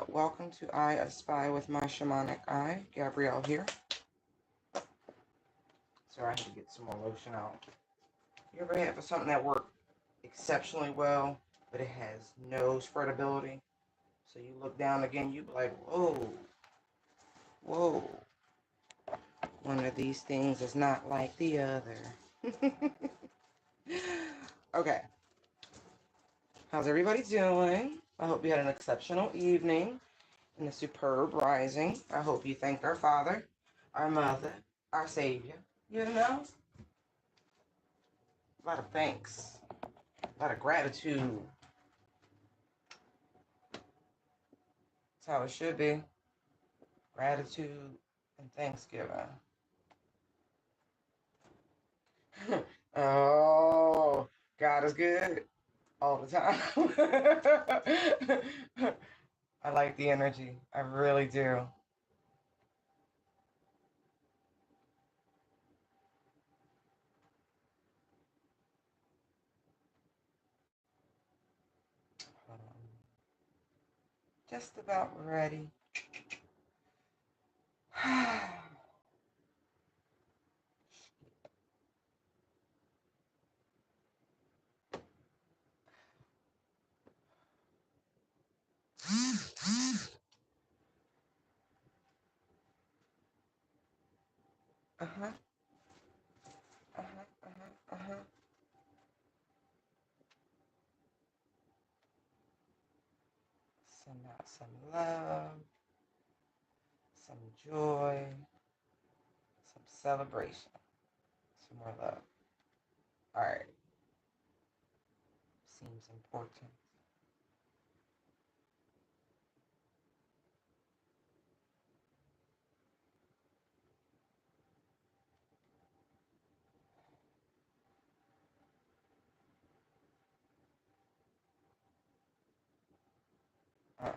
Welcome to I Aspire with my shamanic eye. Gabrielle here. Sorry, I had to get some more lotion out. You ever have something that worked exceptionally well, but it has no spreadability? So you look down again, you be like, whoa, whoa. One of these things is not like the other. Okay. How's everybody doing? I hope you had an exceptional evening and a superb rising. I hope you thanked our Father, our Mother, our Savior. You know? A lot of thanks. A lot of gratitude. That's how it should be. Gratitude and thanksgiving. Oh, God is good all the time. I like the energy. I really do. Just about ready. Uh-huh. Uh-huh. Uh-huh. Uh-huh. Send out some love, some joy, some celebration, some more love. All right. Seems important. All right.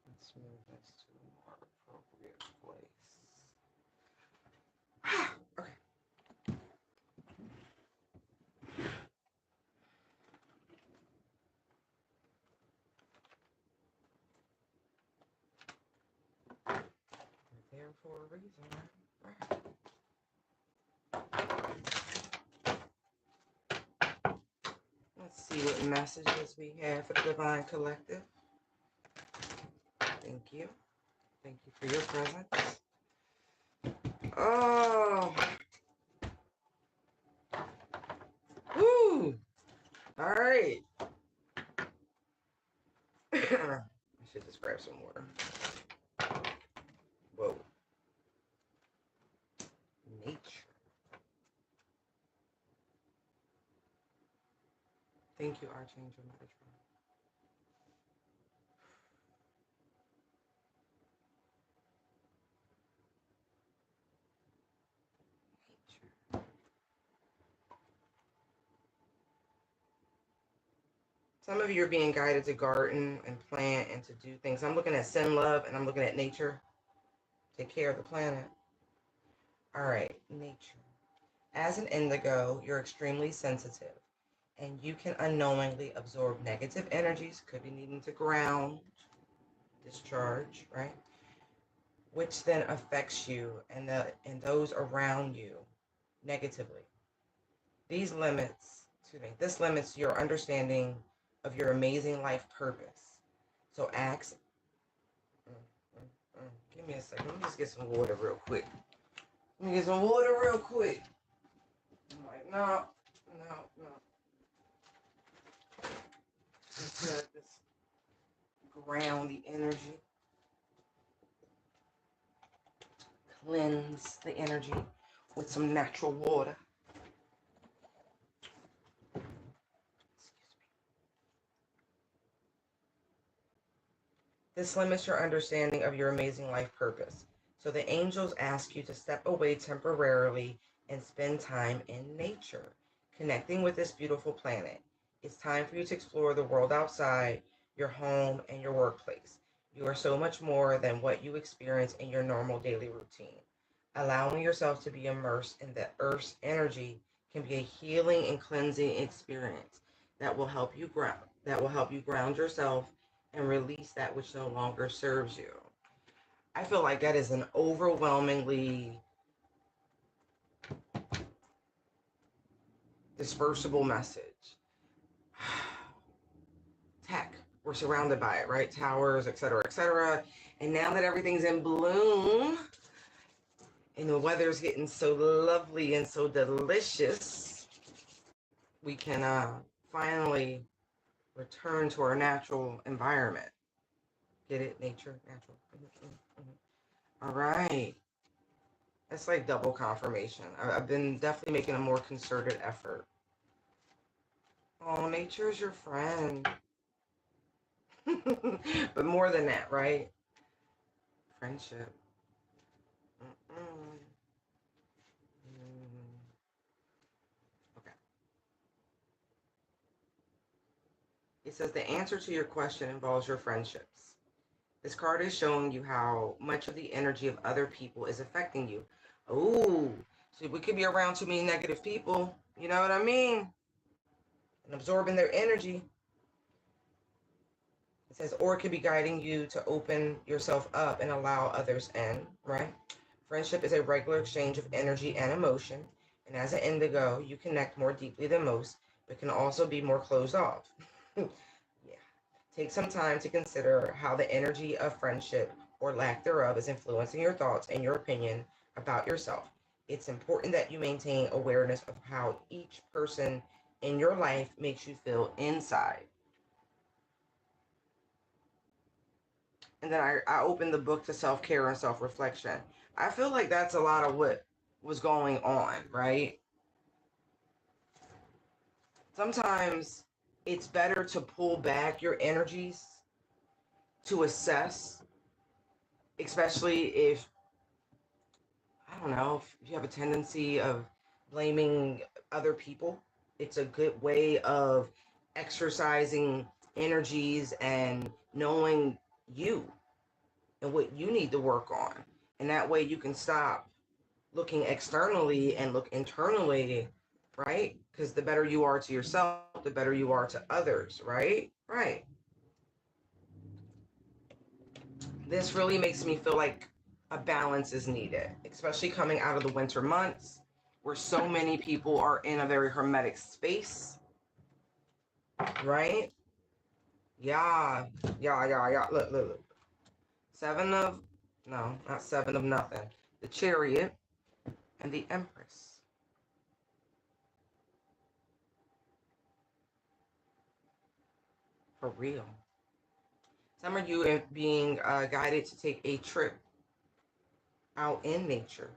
Let's move this to a more appropriate place. Okay. We're there for a reason, right? Let's see what messages we have for the Divine Collective. Thank you. Thank you for your presence. Oh. Woo. All right. I should just grab some water. Whoa. Nature. Thank you, Archangel Metatron. Nature. Some of you are being guided to garden and plant and to do things. I'm looking at Sin Love and I'm looking at nature. Take care of the planet. All right, nature. As an indigo, you're extremely sensitive and you can unknowingly absorb negative energies, could be needing to ground, discharge, right? Which then affects you and those around you negatively. This limits your understanding of your amazing life purpose. So ask, give me a second. Let me just get some water real quick. Let me get some water real quick. I'm like, no. Just ground the energy. Cleanse the energy with some natural water. Excuse me. This limits your understanding of your amazing life purpose. So the angels ask you to step away temporarily and spend time in nature, connecting with this beautiful planet. It's time for you to explore the world outside your home and your workplace. You are so much more than what you experience in your normal daily routine. Allowing yourself to be immersed in the Earth's energy can be a healing and cleansing experience that will help you ground yourself and release that which no longer serves you. I feel like that is an overwhelmingly dispersible message. Tech, we're surrounded by it, right? Towers, et cetera, et cetera. And now that everything's in bloom and the weather's getting so lovely and so delicious, we can finally return to our natural environment. Get it? Nature, natural. All right. That's like double confirmation. I've been definitely making a more concerted effort. Oh, nature is your friend. But more than that, right? Friendship. Mm-mm. Okay. It says the answer to your question involves your friendships. This card is showing you how much of the energy of other people is affecting you. Oh, so we could be around too many negative people. You know what I mean? And absorbing their energy. It says, or it could be guiding you to open yourself up and allow others in, right? Friendship is a regular exchange of energy and emotion. And as an indigo, you connect more deeply than most, but can also be more closed off. Yeah. Take some time to consider how the energy of friendship or lack thereof is influencing your thoughts and your opinion about yourself. It's important that you maintain awareness of how each person in your life makes you feel inside. And then I opened the book to self-care and self-reflection. I feel like that's a lot of what was going on, right? Sometimes it's better to pull back your energies to assess, especially if, I don't know, if you have a tendency of blaming other people. It's a good way of exercising energies and knowing you and what you need to work on. And that way you can stop looking externally and look internally, right? Because the better you are to yourself, the better you are to others, right? Right. This really makes me feel like a balance is needed, especially coming out of the winter months where so many people are in a very hermetic space, right? Yeah, yeah. Look. Seven of, no, not seven of nothing. The Chariot and the Empress. For real. Some of you are being guided to take a trip out in nature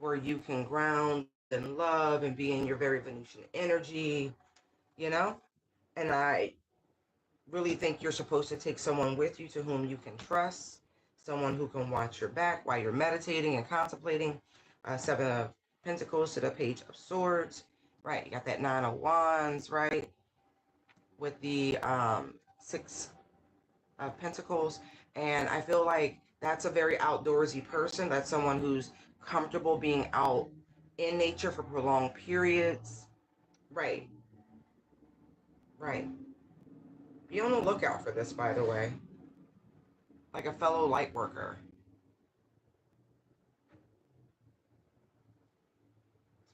where you can ground and love and be in your very Venusian energy, you know? And I really think you're supposed to take someone with you to whom you can trust, someone who can watch your back while you're meditating and contemplating. Seven of Pentacles to the Page of Swords, right? You got that Nine of Wands, right? With the Six of Pentacles. And I feel like that's a very outdoorsy person. That's someone who's comfortable being out in nature for prolonged periods. Right, right. Be on the lookout for this, by the way. Like a fellow light worker.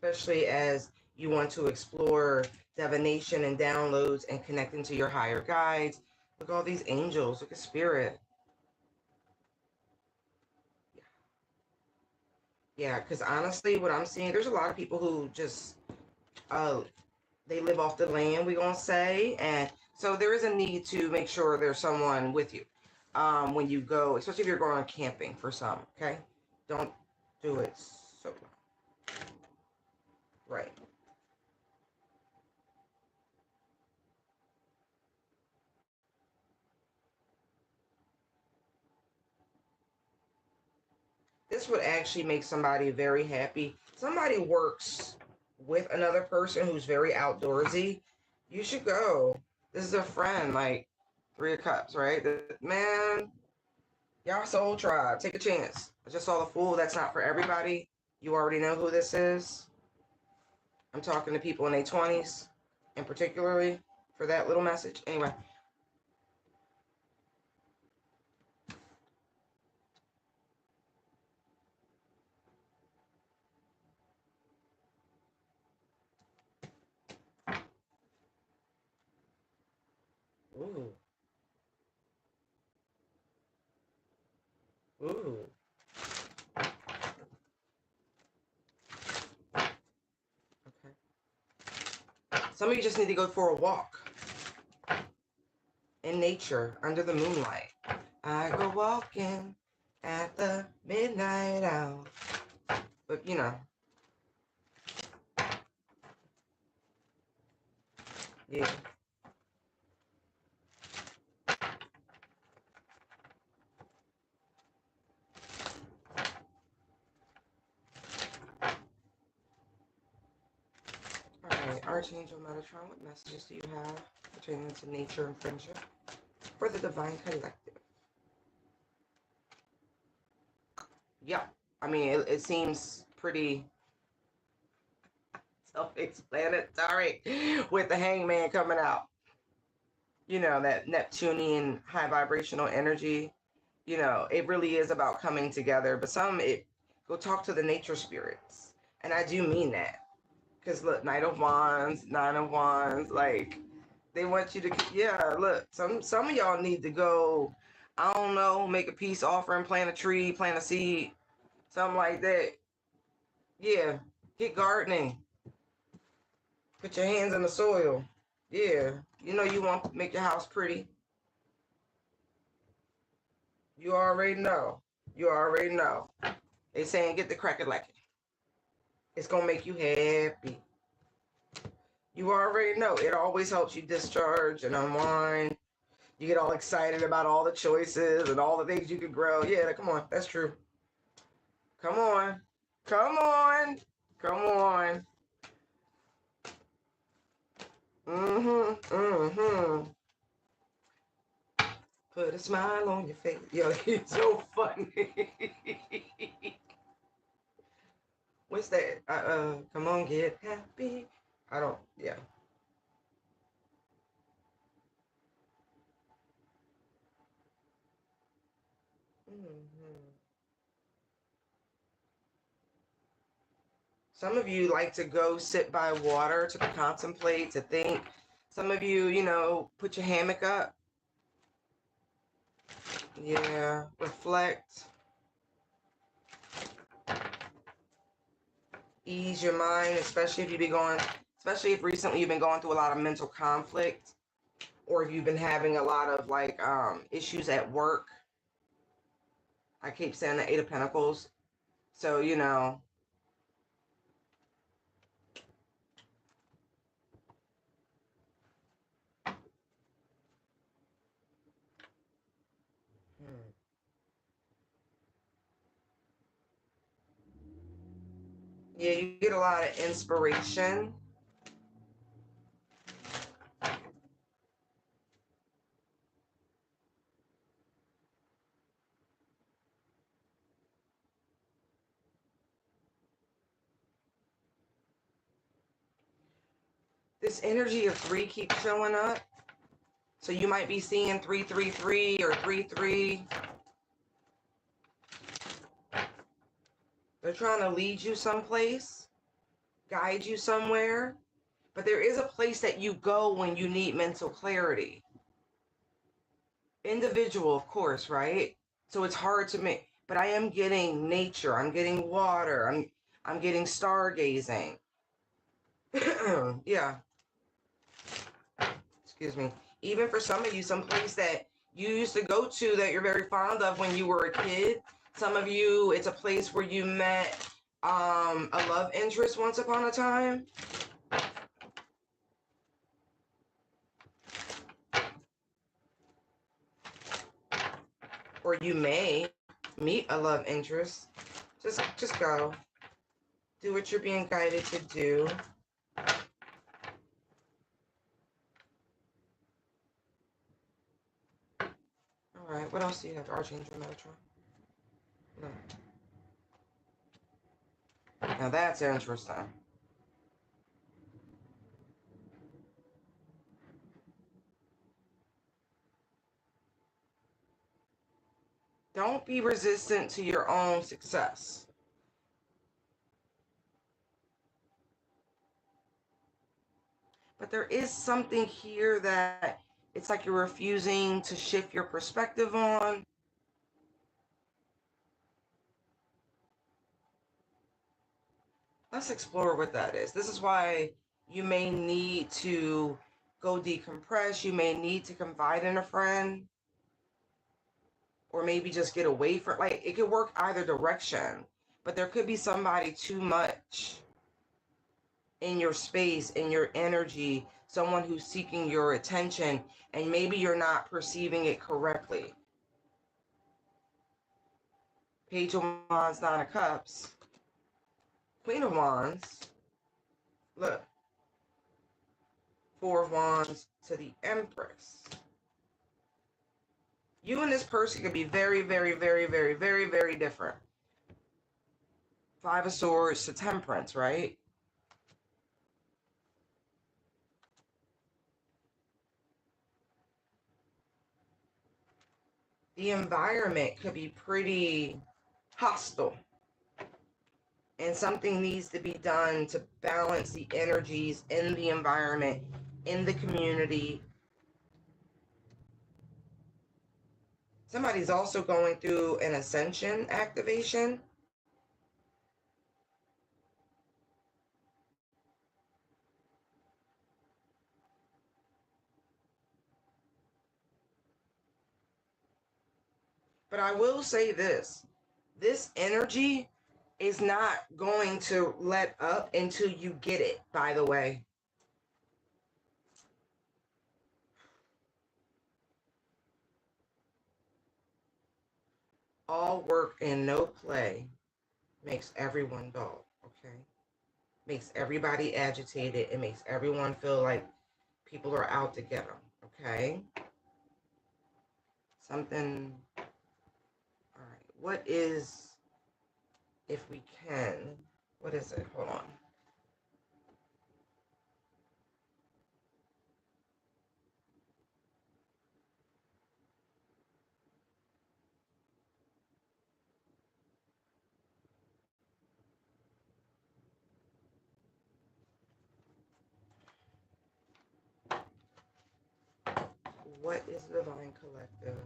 Especially as you want to explore divination and downloads and connect into your higher guides. Look at all these angels. Look at spirit. Yeah, because honestly, what I'm seeing, there's a lot of people who just uh, they live off the land, we're gonna say, and so there is a need to make sure there's someone with you when you go, especially if you're going camping for some. Okay, don't do it solo. Right. This would actually make somebody very happy. Somebody works with another person who's very outdoorsy. You should go. This is a friend, like Three of Cups, right? Man, y'all soul tribe. Take a chance. I just saw the Fool. That's not for everybody. You already know who this is. I'm talking to people in their 20s, and particularly for that little message. Anyway, Ooh. Ooh. Okay. Some of you just need to go for a walk in nature under the moonlight. I go walking at the midnight hour. But you know, yeah. Alright, Archangel Metatron, what messages do you have pertaining to nature and friendship for the Divine Collective? Yeah, I mean, it seems pretty self-explanatory with the Hangman coming out. You know, that Neptunian high vibrational energy. You know, it really is about coming together. But go talk to the nature spirits. And I do mean that. Because look, Knight of Wands, Nine of Wands, like, they want you to, yeah, look, some of y'all need to go, I don't know, make a peace offering, plant a tree, plant a seed, something like that. Yeah, get gardening. Put your hands in the soil. Yeah, you know you want to make your house pretty. You already know. You already know. They saying get the crack-a-lackin'. It's gonna make you happy. You already know. It always helps you discharge and unwind. You get all excited about all the choices and all the things you could grow. Yeah, come on. That's true. Come on. Come on. Come on. Mm-hmm. Mm-hmm. Put a smile on your face. Yo, it's so funny. What's that? Come on, get happy. I don't, yeah. Mm-hmm. Some of you like to go sit by water to contemplate, to think. Some of you, you know, put your hammock up. Yeah, reflect, ease your mind, especially if recently you've been going through a lot of mental conflict, or if you've been having a lot of like issues at work. I keep saying the Eight of Pentacles. So, you know, hmm. Yeah, you get a lot of inspiration. This energy of three keeps showing up. So you might be seeing 333 or 33. They're trying to lead you someplace, guide you somewhere. But there is a place that you go when you need mental clarity. Individual, of course, right? So it's hard to make, but I am getting nature. I'm getting water. I'm getting stargazing. Yeah. Excuse me. Even for some of you, some place that you used to go to that you're very fond of when you were a kid. Some of you, it's a place where you met a love interest once upon a time. Or you may meet a love interest. Just go. Do what you're being guided to do. All right, what else do you have, Archangel Metatron? No. Now that's interesting. Don't be resistant to your own success. But there is something here that it's like you're refusing to shift your perspective on. Let's explore what that is. This is why you may need to go decompress. You may need to confide in a friend, or maybe just get away from, like, it could work either direction, but there could be somebody too much in your space, in your energy, someone who's seeking your attention, and maybe you're not perceiving it correctly. Page of Wands, Nine of Cups, Queen of Wands, look, Four of Wands to the Empress. You and this person could be very, very, very, very, very, very different. Five of Swords to Temperance, right? The environment could be pretty hostile, and something needs to be done to balance the energies in the environment, in the community. Somebody's also going through an ascension activation. But I will say this energy is not going to let up until you get it, by the way. All work and no play makes everyone dull, okay? Makes everybody agitated. It makes everyone feel like people are out to get them, okay? Something, all right. What is, if we can, what is it? Hold on. What is Divine Collective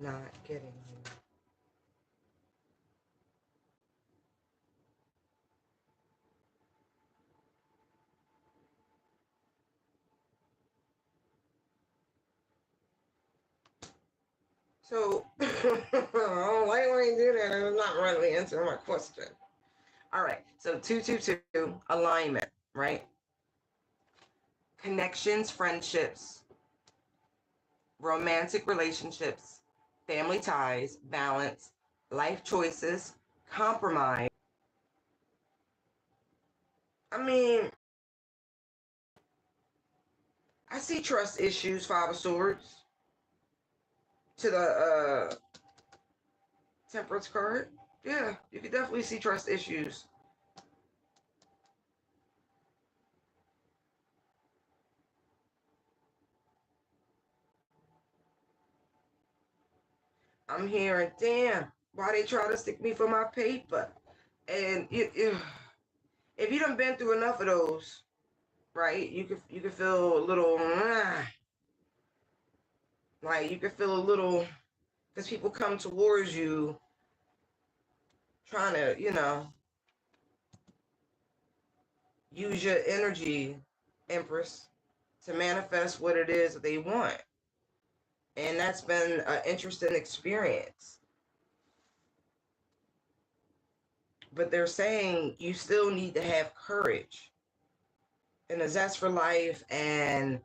not getting here? So, I don't like when you do that. I'm not really answering my question. All right. So, 222, alignment, right? Connections, friendships, romantic relationships, family ties, balance, life choices, compromise. I mean, I see trust issues, Five of Swords, to the Temperance card. Yeah, you can definitely see trust issues. I'm hearing, damn, why they try to stick me for my paper? And if you done been through enough of those, right, you can feel a little, like you can feel a little, because people come towards you trying to, use your energy, Empress, to manifest what it is that they want. And that's been an interesting experience. But they're saying you still need to have courage and a zest for life, and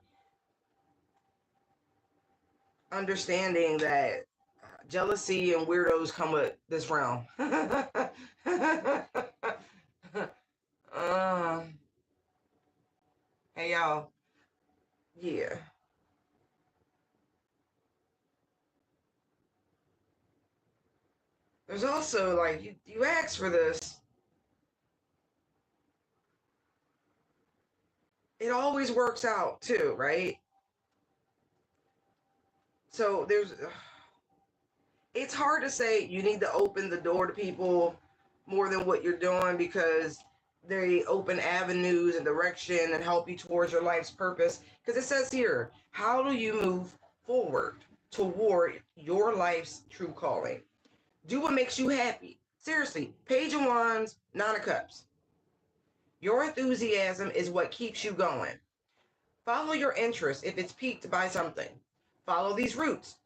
understanding that jealousy and weirdos come with this realm. uh, hey, y'all. Yeah. There's also, like, you ask for this, it always works out too, right? So it's hard to say you need to open the door to people more than what you're doing, because they open avenues and direction and help you towards your life's purpose. Because it says here, how do you move forward toward your life's true calling? Do what makes you happy. Seriously, Page of Wands, Nine of Cups. Your enthusiasm is what keeps you going. Follow your interest if it's piqued by something. Follow these routes.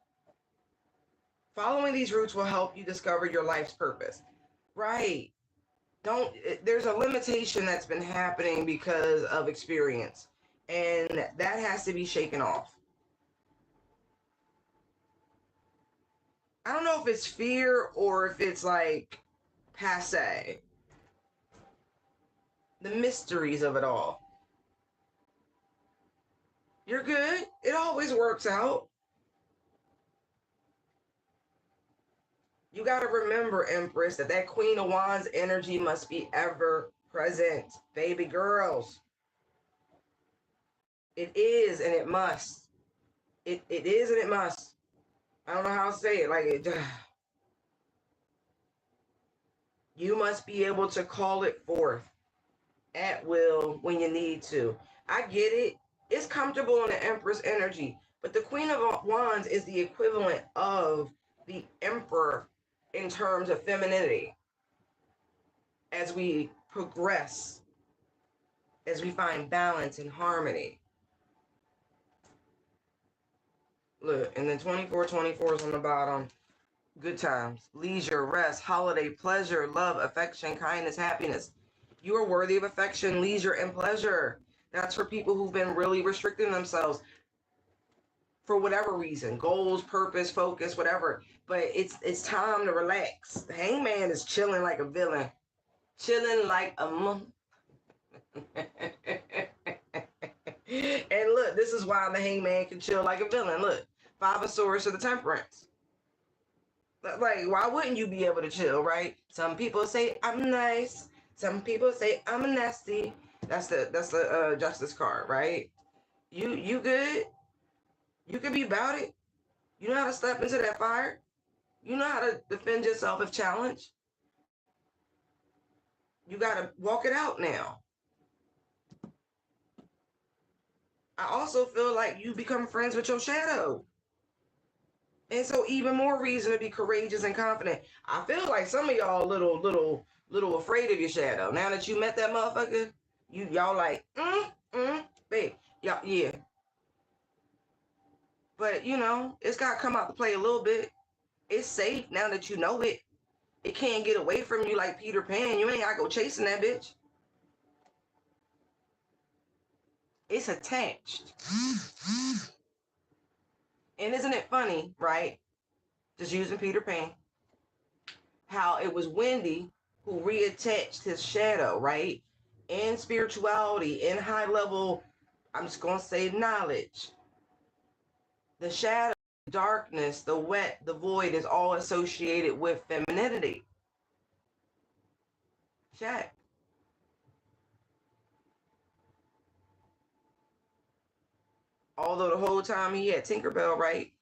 Following these routes will help you discover your life's purpose. Right. There's a limitation that's been happening because of experience, and that has to be shaken off. I don't know if it's fear or if it's like passe. The mysteries of it all. You're good. It always works out. You got to remember, Empress, that Queen of Wands energy must be ever present. Baby girls. It is and it must. It is and it must. I don't know how to say it. Like it. You must be able to call it forth at will when you need to. I get it. It's comfortable in the Empress energy. But the Queen of Wands is the equivalent of the Emperor in terms of femininity. As we progress, as we find balance and harmony. Look, and then 24 is on the bottom. Good times, leisure, rest, holiday, pleasure, love, affection, kindness, happiness. You are worthy of affection, leisure, and pleasure. That's for people who've been really restricting themselves for whatever reason, goals, purpose, focus, whatever. But it's time to relax. The Hangman is chilling like a villain, chilling like a And look, this is why the Hangman can chill like a villain. Look, Five of Swords to the Temperance. Like, why wouldn't you be able to chill, right? Some people say I'm nice. Some people say I'm nasty. That's the Justice card, right? You good? You can be about it. You know how to step into that fire. You know how to defend yourself if challenged. You gotta walk it out now. I also feel like you become friends with your shadow. And so even more reason to be courageous and confident. I feel like some of y'all little afraid of your shadow. Now that you met that motherfucker, y'all like, babe, y'all, yeah. But you know, it's gotta come out to play a little bit. It's safe now that you know it. It can't get away from you like Peter Pan. You ain't gotta go chasing that bitch. It's attached. And isn't it funny, right? Just using Peter Pan. How it was Wendy who reattached his shadow, right? In spirituality, in high level, I'm just going to say knowledge. The shadow, the darkness, the wet, the void is all associated with femininity. Check. Although the whole time he had Tinkerbell, right?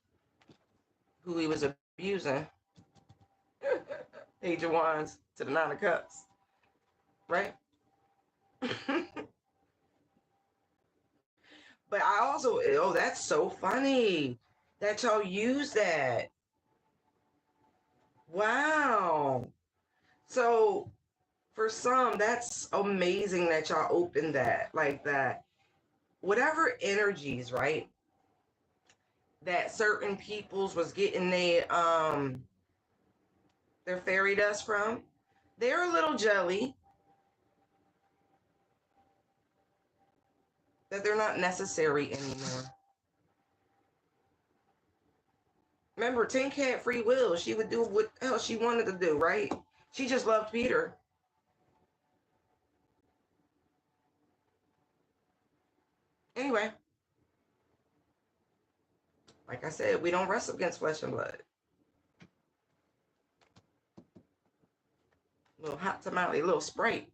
Who he was abusing. Page of Wands to the Nine of Cups. Right? But I also, oh, that's so funny that y'all use that. Wow. So for some, that's amazing that y'all opened that like that. Whatever energies, right? That certain peoples was getting their fairy dust from, they're a little jelly that they're not necessary anymore. Remember, Tink had free will. She would do what hell she wanted to do, right? She just loved Peter. Anyway, like I said, we don't wrestle against flesh and blood. A little hot tamale, a little Sprite.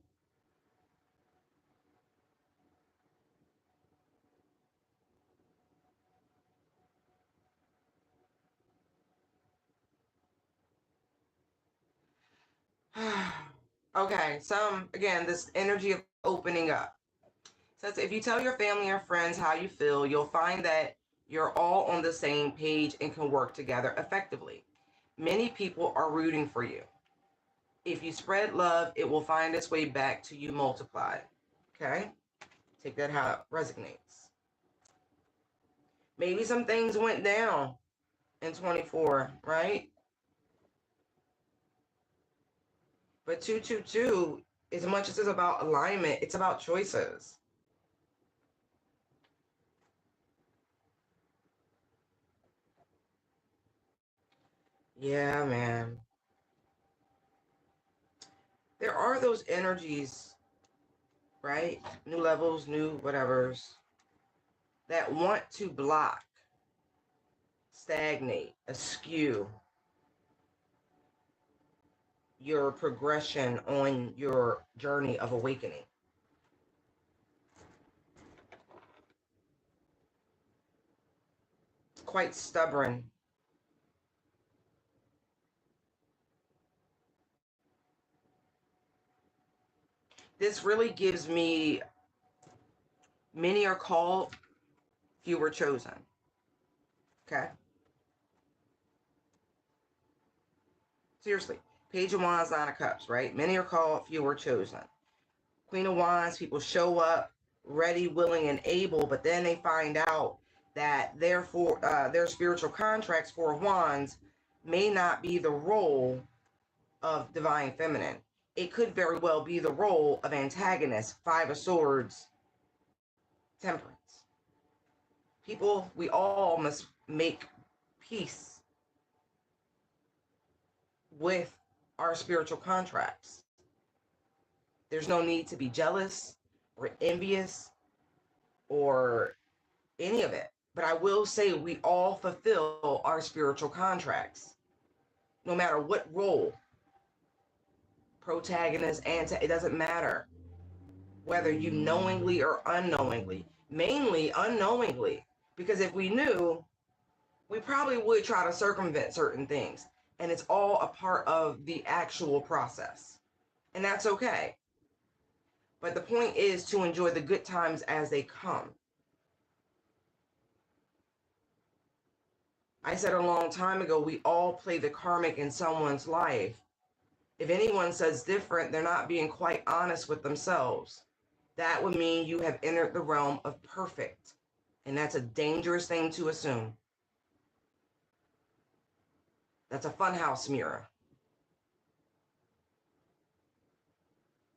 Okay, again, this energy of opening up. Says if you tell your family or friends how you feel, you'll find that you're all on the same page and can work together effectively. Many people are rooting for you. If you spread love, it will find its way back to you multiplied. Okay? Take that how it resonates. Maybe some things went down in 24, right? But 222, as much as it's about alignment, it's about choices. Yeah, man. There are those energies, right? New levels, new whatevers, that want to block, stagnate, eschew your progression on your journey of awakening. Quite stubborn. This really gives me many are called, few were chosen. Okay? Seriously. Page of Wands, Nine of Cups, right? Many are called, few were chosen. Queen of Wands, people show up ready, willing, and able, but then they find out that their spiritual contracts, Four of Wands, may not be the role of Divine Feminine. It could very well be the role of antagonist, Five of Swords, Temperance. People, we all must make peace with our spiritual contracts. There's no need to be jealous or envious or any of it. But I will say we all fulfill our spiritual contracts, no matter what role, protagonist, it doesn't matter whether you knowingly or unknowingly, mainly unknowingly, because if we knew, we probably would try to circumvent certain things. And it's all a part of the actual process. And that's okay. But the point is to enjoy the good times as they come. I said a long time ago, we all play the karmic in someone's life. If anyone says different, they're not being quite honest with themselves. That would mean you have entered the realm of perfect. And that's a dangerous thing to assume. That's a funhouse mirror.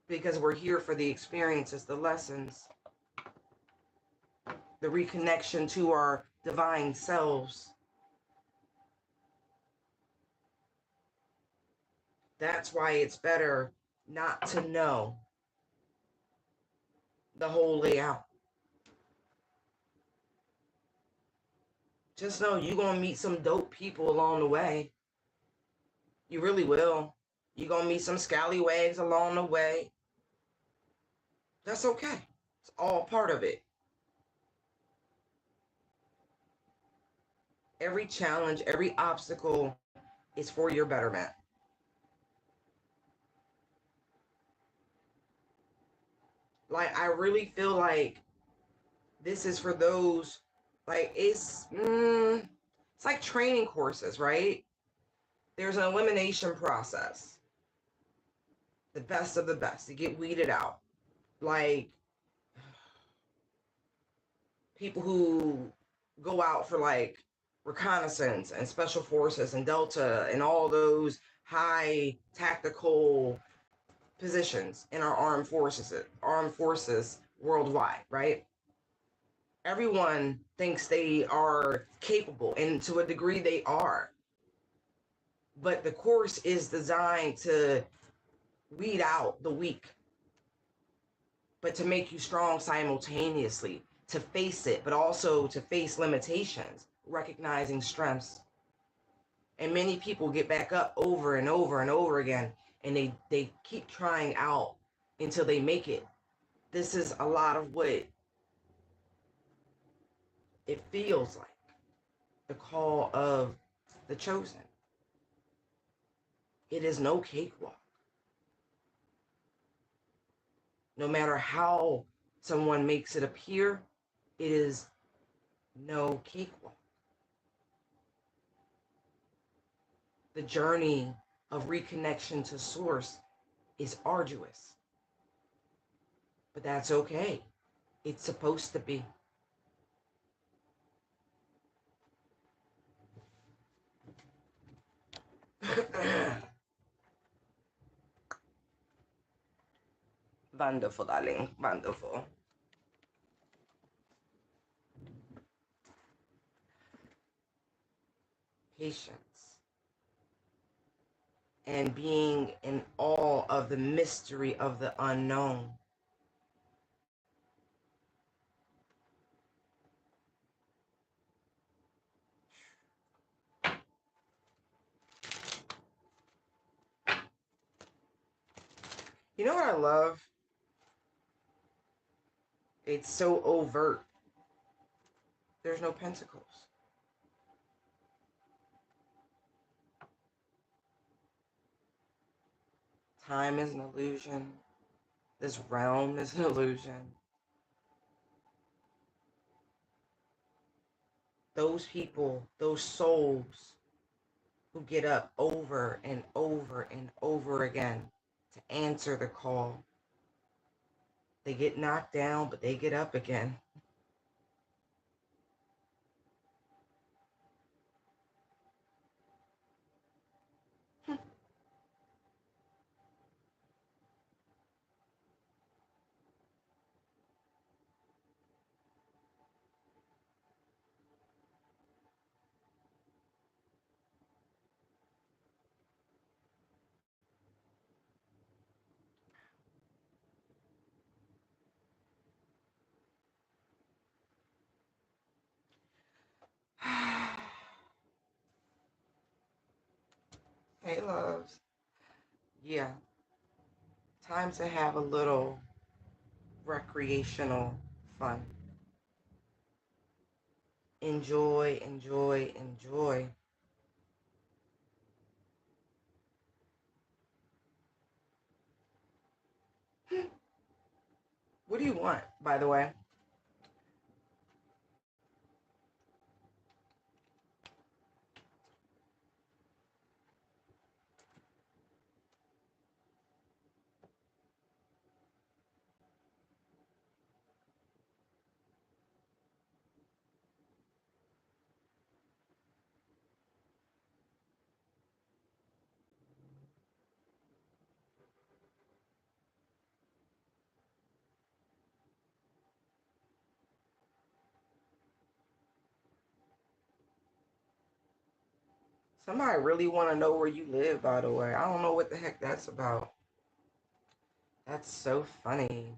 Because we're here for the experiences, the lessons, the reconnection to our divine selves. That's why it's better not to know the whole layout. Just know you're going to meet some dope people along the way. You really will. You're going to meet some scallywags along the way. That's okay. It's all part of it. Every challenge, every obstacle is for your betterment. Like, I really feel like this is for those, like, it's like training courses, right? There's an elimination process. The best of the best. To get weeded out. Like, people who go out for like reconnaissance and special forces and Delta and all those high tactical positions in our armed forces worldwide, right? Everyone thinks they are capable, and to a degree they are. But the course is designed to weed out the weak, but to make you strong simultaneously, to face it, but also to face limitations, recognizing strengths. And many people get back up over and over and over again, and they keep trying out until they make it. This is a lot of what it feels like, the call of the chosen. It is no cakewalk. No matter how someone makes it appear, it is no cakewalk. The journey of reconnection to source is arduous, but that's okay. It's supposed to be. Wonderful, darling. Wonderful. Patience and being in awe of the mystery of the unknown. You know what I love? It's so overt. There's no pentacles. Time is an illusion. This realm is an illusion. Those people, those souls who get up over and over and over again to answer the call. They get knocked down, but they get up again. Hey, loves. Yeah, time to have a little recreational fun. Enjoy, enjoy, enjoy. What do you want, by the way? Somebody really want to know where you live, by the way. I don't know what the heck that's about. That's so funny.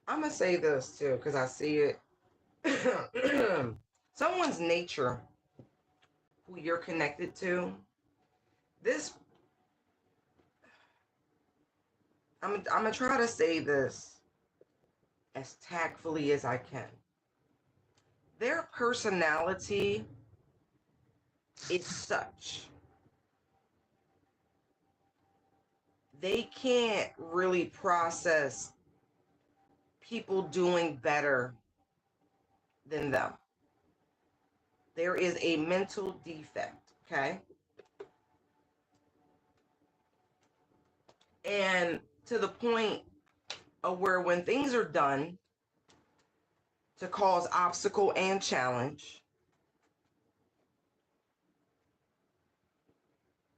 I'm going to say this too, because I see it. Someone's nature who you're connected to, this, I'm going to try to say this as tactfully as I can. Their personality is such, they can't really process people doing better than them. There is a mental defect, okay? And to the point of where when things are done to cause obstacle and challenge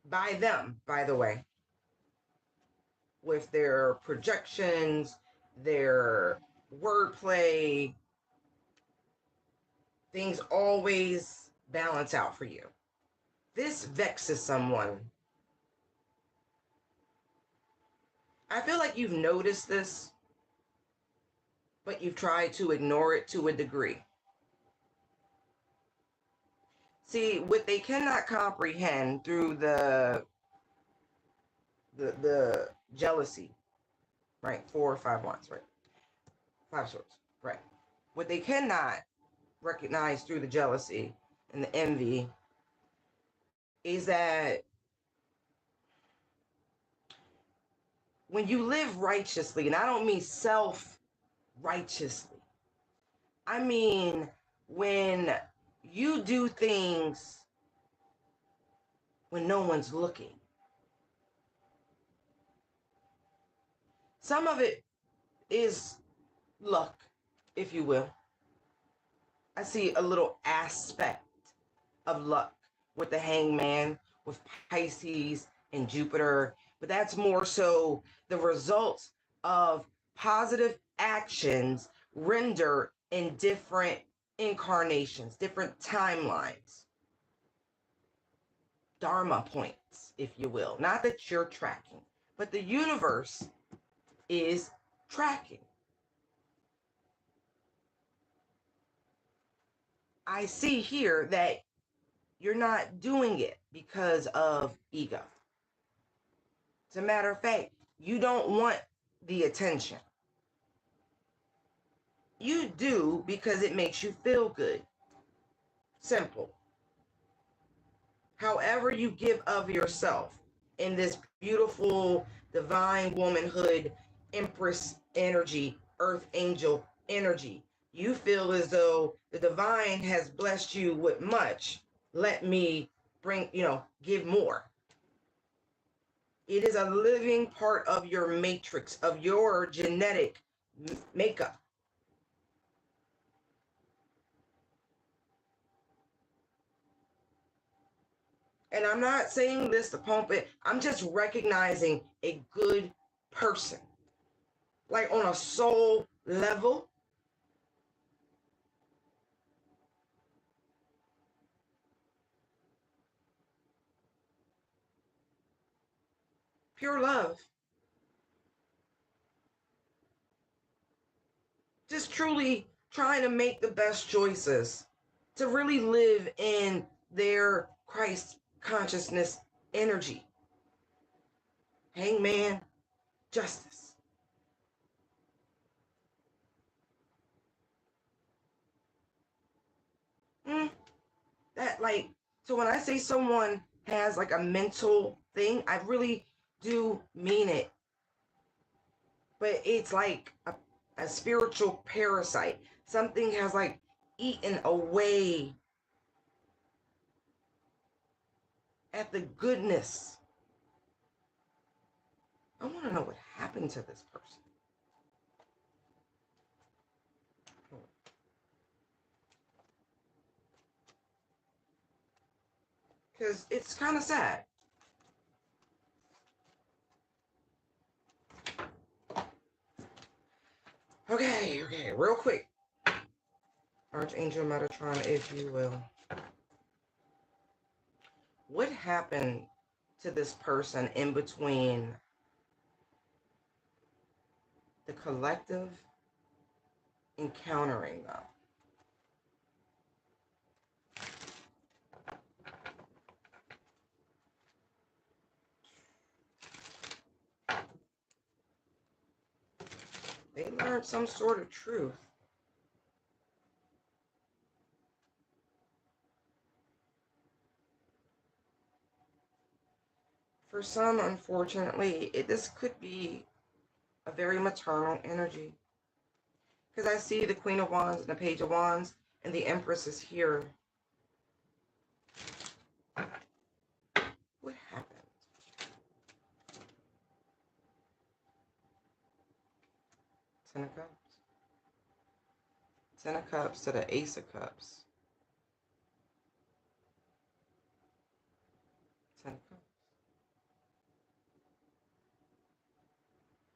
by them, by the way, with their projections, their wordplay, things always balance out for you. This vexes someone. I feel like you've noticed this but you've tried to ignore it to a degree. See, what they cannot comprehend through the jealousy, right? 4 or 5 wands, right? 5 swords, right? What they cannot recognize through the jealousy and the envy is that when you live righteously, and I don't mean self-righteously, I mean when you do things when no one's looking. Some of it is luck, if you will. I see a little aspect of luck with the hangman, with Pisces and Jupiter, but that's more so the results of positive actions rendered in different incarnations, different timelines, dharma points, if you will. Not that you're tracking, but the universe is tracking. I see here that you're not doing it because of ego. As a matter of fact, you don't want the attention. You do because it makes you feel good. Simple. However you give of yourself in this beautiful divine womanhood, empress energy, earth angel energy, you feel as though the divine has blessed you with much. Let me give more. It is a living part of your matrix, of your genetic makeup. And I'm not saying this to pump it. I'm just recognizing a good person. Like on a soul level. Pure love. Just truly trying to make the best choices. To really live in their Christ consciousness energy. Hangman, justice. So when I say someone has like a mental thing, I really do mean it. But it's like a spiritual parasite. Something has like eaten away at the goodness. I want to know what happened to this person. Because it's kind of sad. Okay, real quick. Archangel Metatron, if you will. What happened to this person in between the collective encountering them? They learned some sort of truth. For some, unfortunately, this could be a very maternal energy. Because I see the Queen of Wands and the Page of Wands, and the Empress is here. What happened? Ten of Cups. Ten of Cups to the Ace of Cups. Ten of Cups.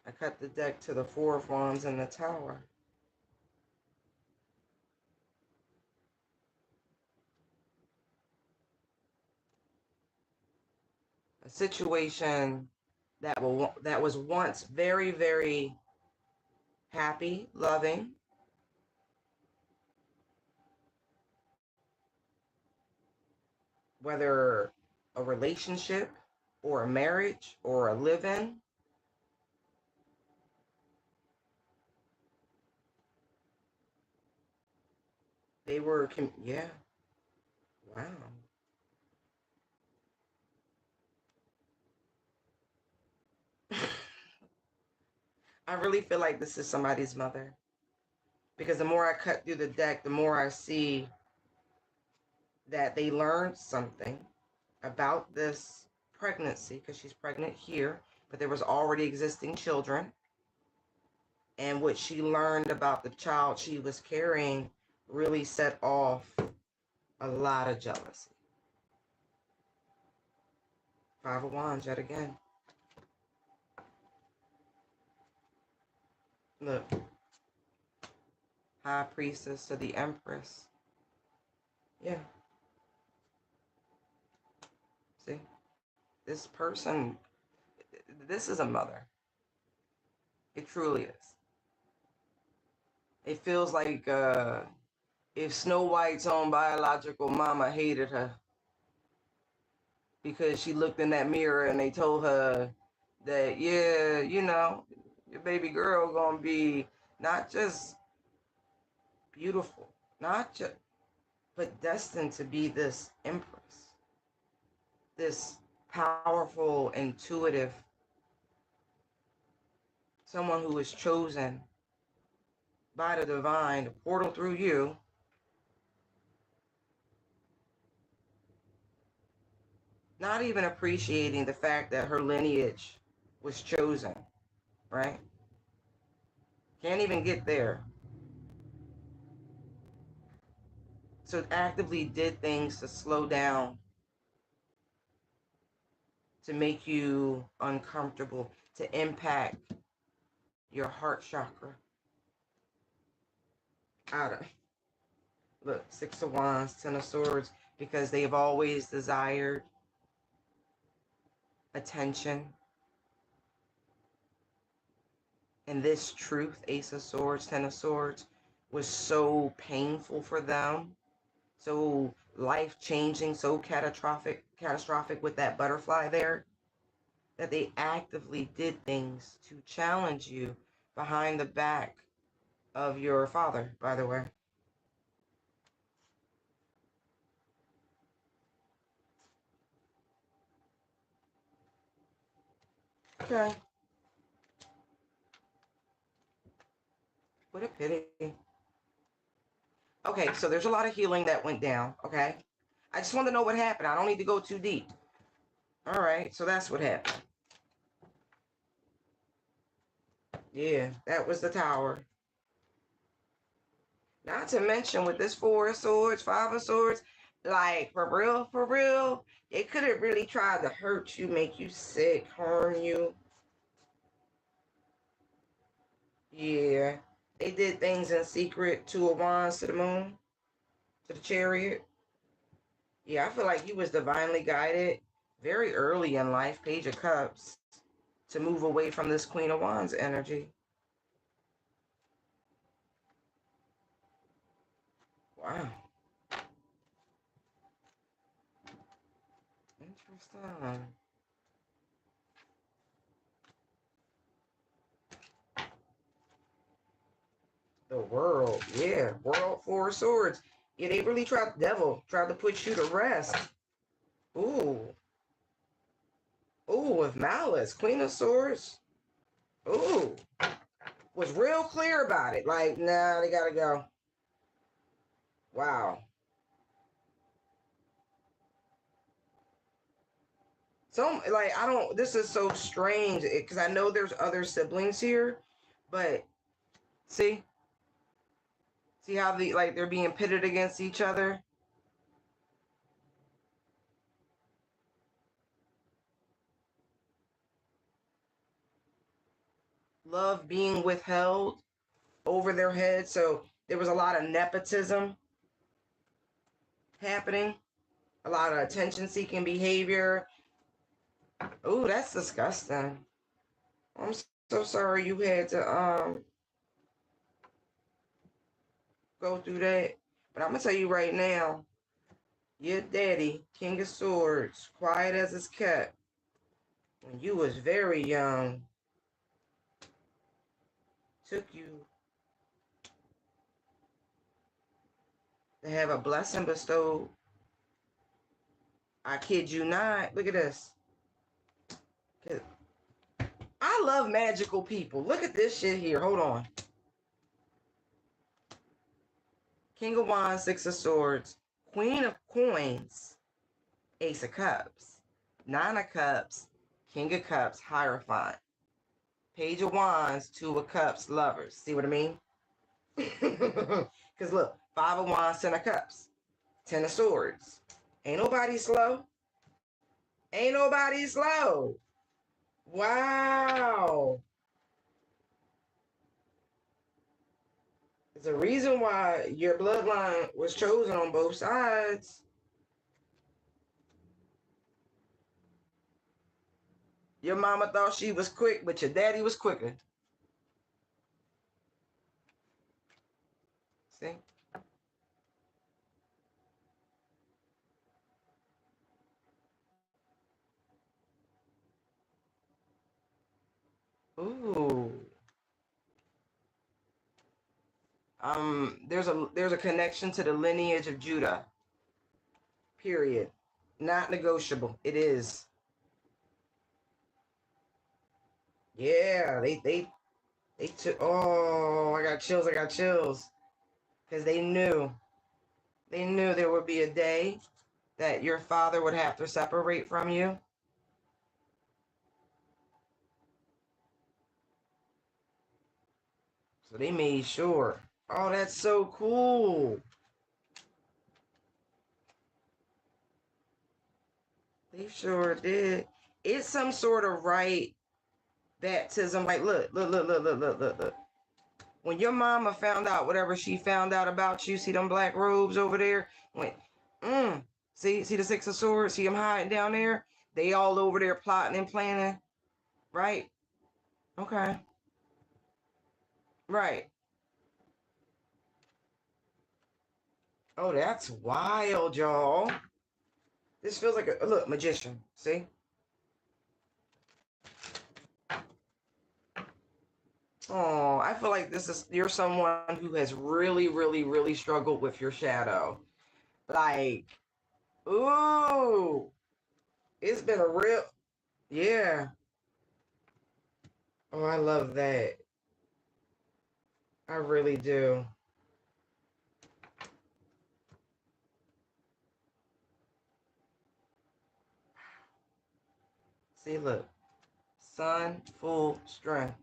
I cut the deck to the Four of Wands and the Tower. A situation that was once very, very happy, loving. Whether a relationship or a marriage or a live-in. They were, yeah, wow. I really feel like this is somebody's mother. Because the more I cut through the deck, the more I see that they learned something about this pregnancy, because she's pregnant here, but there was already existing children. And what she learned about the child she was carrying really set off a lot of jealousy. Five of Wands yet again. Look, High Priestess to the Empress. Yeah. See, this person, this is a mother. It truly is. It feels like if Snow White's own biological mama hated her because she looked in that mirror and they told her that, yeah, you know, your baby girl gonna be not just beautiful, not just, but destined to be this empress, this powerful, intuitive, someone who is chosen by the divine to portal through you. Not even appreciating the fact that her lineage was chosen, right? Can't even get there. So actively did things to slow down, to make you uncomfortable, to impact your heart chakra. Out of, look, Six of Wands, Ten of Swords, because they've always desired attention. And this truth, Ace of Swords, Ten of Swords, was so painful for them, so life-changing, so catastrophic with that butterfly there, that they actively did things to challenge you behind the back of your father, by the way. Okay. What a pity. Okay, so there's a lot of healing that went down, okay? I just want to know what happened. I don't need to go too deep. All right, so that's what happened. Yeah, that was the Tower. Not to mention with this Four of Swords, Five of Swords, like for real, they could have really tried to hurt you, make you sick, harm you. Yeah, they did things in secret. Two of Wands to the Moon, to the Chariot. Yeah, I feel like you was divinely guided very early in life, Page of Cups, to move away from this Queen of Wands energy. Wow. Interesting. The World. Yeah, World, Four of Swords. Yeah, they really tried, Devil tried to put you to rest. Ooh. Ooh, with malice. Queen of Swords. Ooh. Was real clear about it. Like, nah, they gotta go. Wow. So, like, I don't, this is so strange because I know there's other siblings here, but see? See how they're being pitted against each other? Love being withheld over their heads. So there was a lot of nepotism happening, a lot of attention-seeking behavior. Oh, that's disgusting. I'm so sorry you had to go through that. But I'm going to tell you right now, your daddy, King of Swords, quiet as it's kept, when you was very young, took you to have a blessing bestowed. I kid you not. Look at this. I love magical people. Look at this shit here. Hold on. King of Wands, Six of Swords, Queen of Coins, Ace of Cups, Nine of Cups, King of Cups, Hierophant, Page of Wands, Two of Cups, Lovers. See what I mean? Because look, Five of Wands, Ten of Cups, Ten of Swords. Ain't nobody slow. Ain't nobody slow. Wow. There's a reason why your bloodline was chosen on both sides. Your mama thought she was quick, but your daddy was quicker. See? Ooh. There's a connection to the lineage of Judah. Period. Not negotiable. It is. Yeah, they took, oh, I got chills, Because they knew there would be a day that your father would have to separate from you. So they made sure. Oh, that's so cool. They sure did. It's some sort of right baptism. Like, look. When your mama found out whatever she found out about you, see them black robes over there? Went, see the Six of Swords? See them hiding down there? They all over there plotting and planning, right? Okay. Right. Oh, that's wild, y'all. This feels like a look, magician. See? Oh, I feel like you're someone who has really, really, really struggled with your shadow. Like, ooh, it's been a real, yeah. Oh, I love that. I really do. See, look, sun, full strength.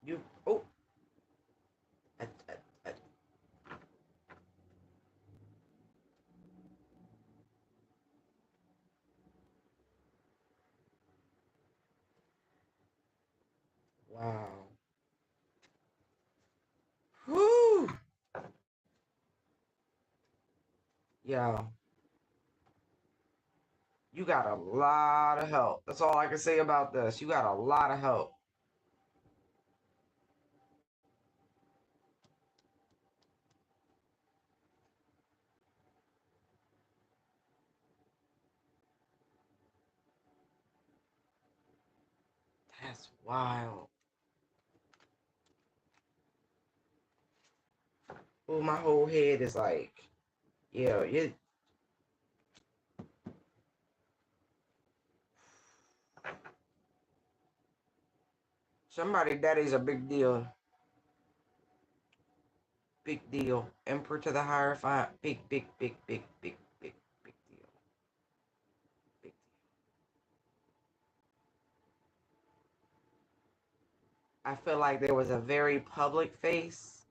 You, oh, I, I, wow. Whoo, yeah. You got a lot of help. That's all I can say about this. You got a lot of help. That's wild. Oh, my whole head is like, yeah, somebody daddy's a big deal. Big deal. Emperor to the Hierophant. Big deal. Big deal. I feel like there was a very public face,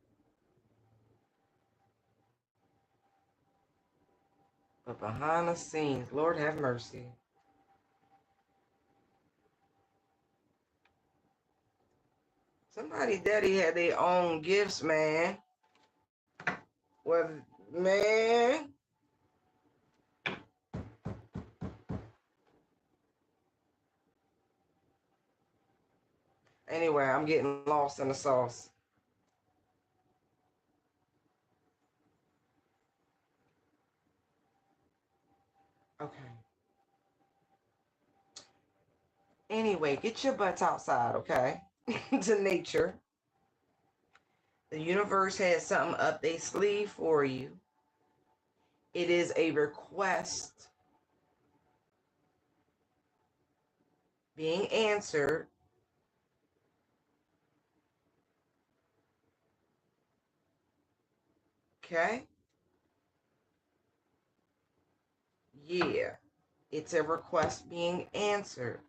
but behind the scenes, Lord have mercy. Somebody daddy had their own gifts, man. Well, man. Anyway, I'm getting lost in the sauce. Okay. Anyway, get your butts outside, okay? To nature. The universe has something up their sleeve for you. It is a request being answered. Okay? Yeah. It's a request being answered.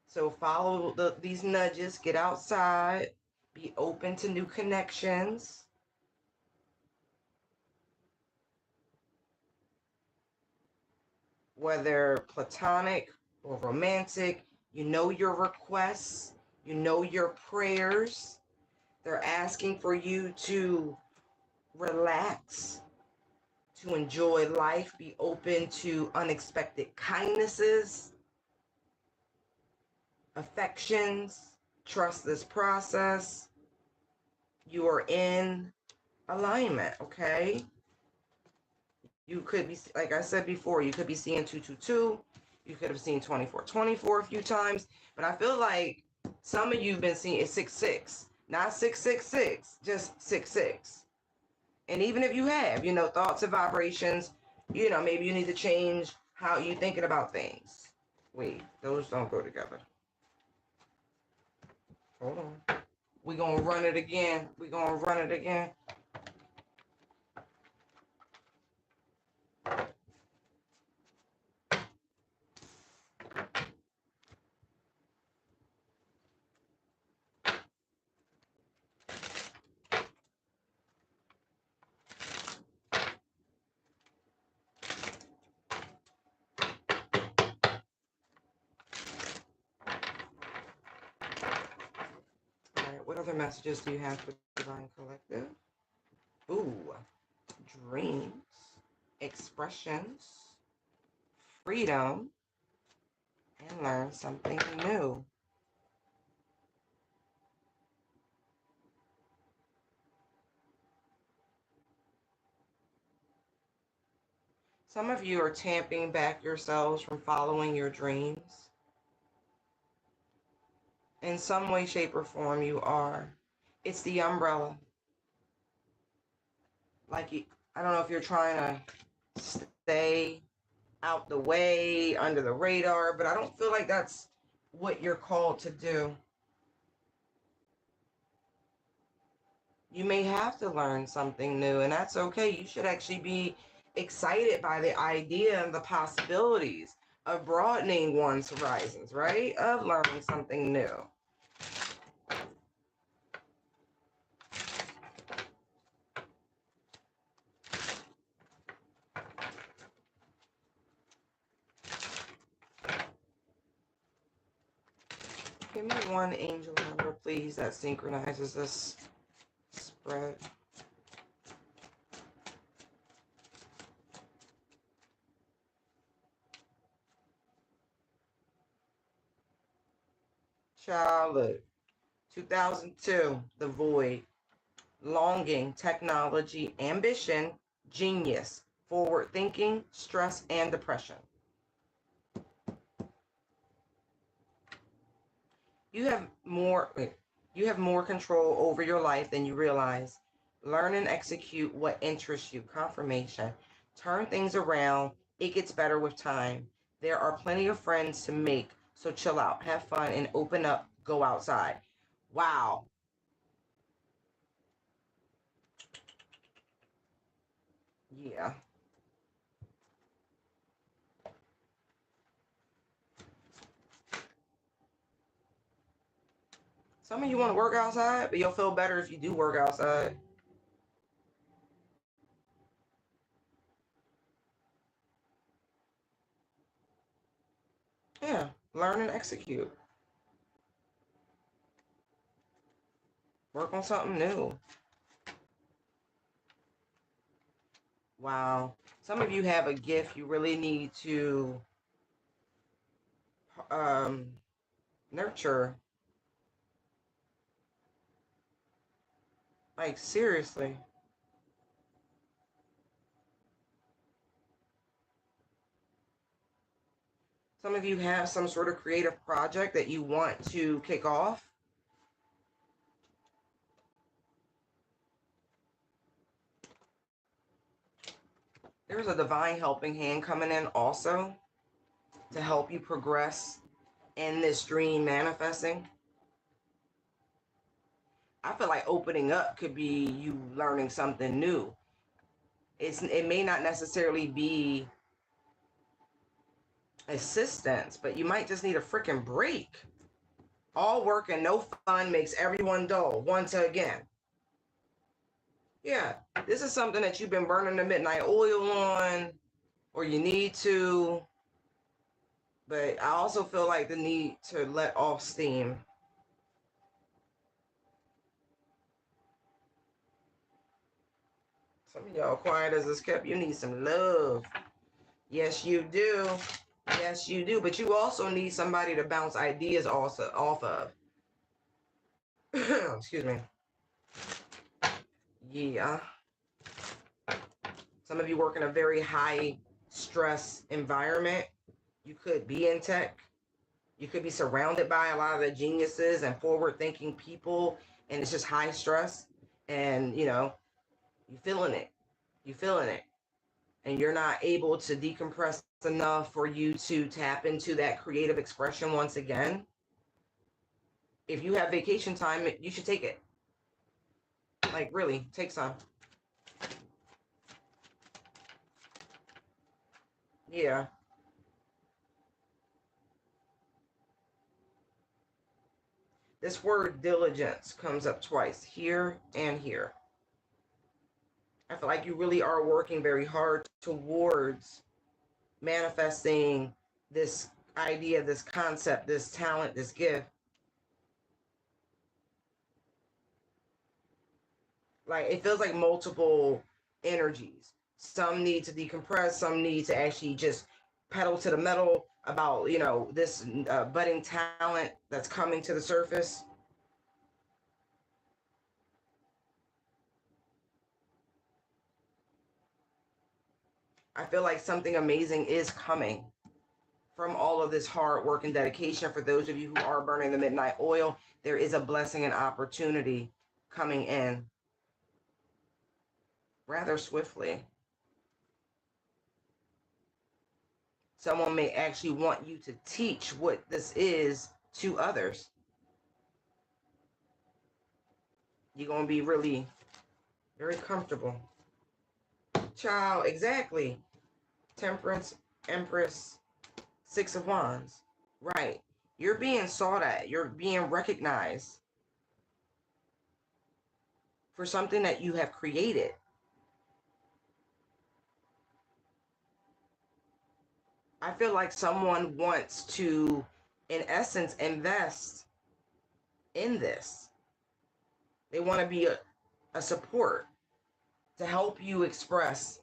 So follow these nudges. Get outside. Be open to new connections. Whether platonic or romantic, you know your requests, you know your prayers. They're asking for you to relax, to enjoy life, be open to unexpected kindnesses, affections, trust this process. You are in alignment, okay? You could be, like I said before, you could be seeing 222. You could have seen 2424 a few times. But I feel like some of you have been seeing 66, not 666, just 66. And even if you have, thoughts and vibrations, maybe you need to change how you thinking about things. Wait, those don't go together. Hold on. We're going to run it again. We're going to run it again. All right, what other messages do you have for Divine Collective? Ooh, dreams, expressions, freedom, and learn something new. Some of you are tamping back yourselves from following your dreams. In some way, shape, or form, you are. It's the umbrella. Like, I don't know if you're trying to stay out the way, under the radar, but I don't feel like that's what you're called to do. You may have to learn something new, and that's okay. You should actually be excited by the idea and the possibilities of broadening one's horizons, right? Of learning something new. Give me one angel number, please, that synchronizes this spread. Childhood. 2002, The Void. Longing, technology, ambition, genius, forward thinking, stress, and depression. You have more control over your life than you realize. Learn and execute what interests you. Confirmation. Turn things around. It gets better with time. There are plenty of friends to make, so chill out, have fun, and open up. Go outside. Wow. Yeah. Some of you want to work outside, but you'll feel better if you do work outside. Yeah. Learn and execute. Work on something new. Wow. Some of you have a gift you really need to um, nurture. Like, seriously. Some of you have some sort of creative project that you want to kick off. There's a divine helping hand coming in also to help you progress in this dream manifesting. I feel like opening up could be you learning something new. It may not necessarily be assistance, but you might just need a freaking break. All work and no fun makes everyone dull once again. Yeah, this is something that you've been burning the midnight oil on, or you need to. But I also feel like the need to let off steam. Some of y'all quiet as this kept. You need some love. Yes, you do. Yes, you do. But you also need somebody to bounce ideas also off of. Excuse me. Yeah. Some of you work in a very high stress environment. You could be in tech. You could be surrounded by a lot of the geniuses and forward thinking people, and it's just high stress. And, you know, you feeling it. You feeling it. And you're not able to decompress enough for you to tap into that creative expression once again. If you have vacation time, you should take it. Like, really, take some. Yeah. This word diligence comes up twice, here and here. I feel like you really are working very hard towards manifesting this idea, this concept, this talent, this gift. Like, it feels like multiple energies. Some need to decompress, some need to actually just pedal to the metal about, you know, this budding talent that's coming to the surface. I feel like something amazing is coming from all of this hard work and dedication. For those of you who are burning the midnight oil, there is a blessing and opportunity coming in rather swiftly. Someone may actually want you to teach what this is to others. You're going to be really very comfortable. Child, exactly. Temperance, Empress, Six of Wands. Right. You're being sought at. You're being recognized for something that you have created. I feel like someone wants to, in essence, invest in this. They want to be a support to help you express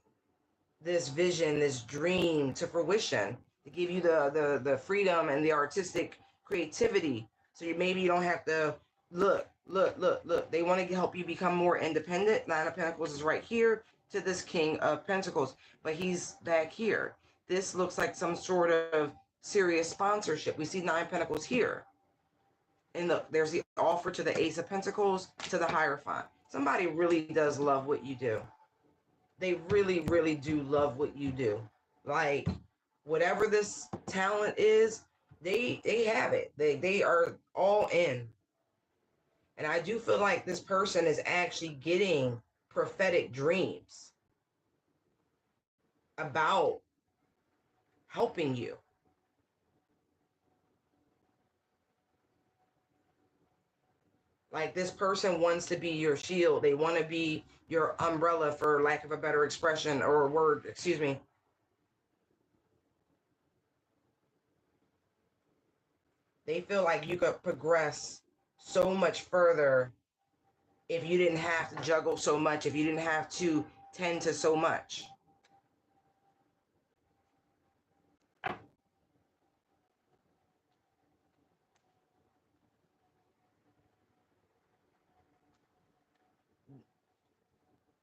this vision, this dream to fruition, to give you the freedom and the artistic creativity. So maybe you don't have to look. They want to help you become more independent. Nine of Pentacles is right here to this King of Pentacles, but he's back here. This looks like some sort of serious sponsorship. We see Nine Pentacles here. And look, there's the offer to the Ace of Pentacles, to the Hierophant. Somebody really does love what you do. They really, really do love what you do. Like, whatever this talent is, they have it. They are all in. And I do feel like this person is actually getting prophetic dreams about helping you. Like, this person wants to be your shield. They want to be your umbrella, for lack of a better expression or word, excuse me. They feel like you could progress so much further if you didn't have to juggle so much, if you didn't have to tend to so much.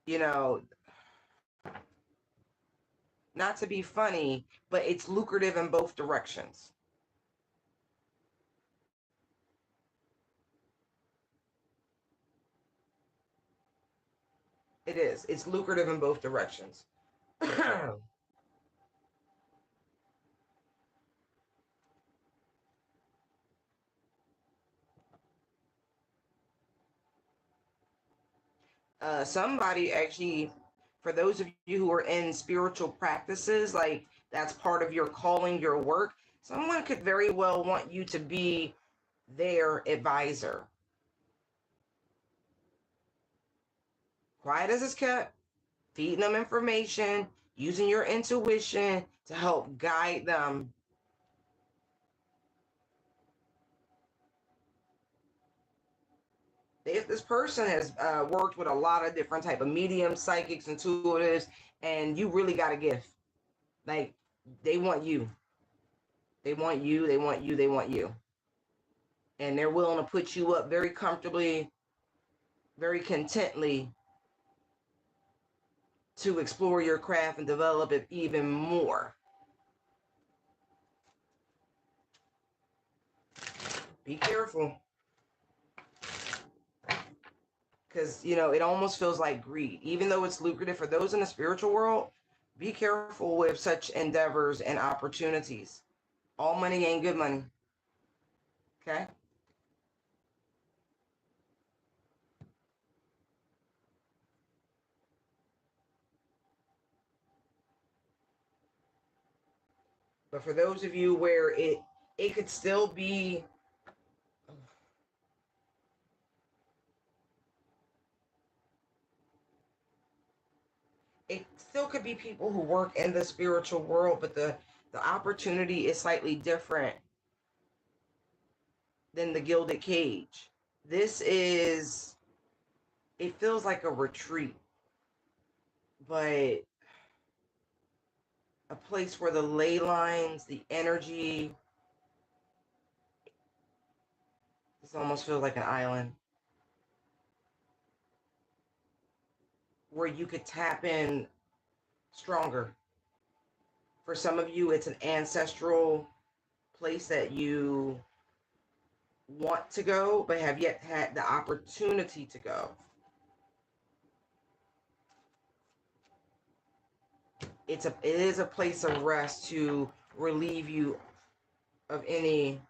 You know, not to be funny, but it's lucrative in both directions. It is. It's lucrative in both directions. Somebody actually, for those of you who are in spiritual practices, like that's part of your calling, your work, someone could very well want you to be their advisor. Quiet as it's kept, feeding them information, using your intuition to help guide them. If this person has worked with a lot of different type of mediums, psychics, intuitives, and you really got a gift, like they want you, they want you, they want you, they want you, and they're willing to put you up very comfortably, very contently to explore your craft and develop it even more. Be careful, because it almost feels like greed, even though it's lucrative for those in the spiritual world. Be careful with such endeavors and opportunities. All money ain't good money. Okay. But for those of you where it could still be, it still could be people who work in the spiritual world, but the opportunity is slightly different than the gilded cage. This is, it feels like a retreat, but a place where the ley lines, the energy, this almost feels like an island where you could tap in stronger. For some of you, it's an ancestral place that you want to go, but have yet had the opportunity to go. It is a place of rest to relieve you of any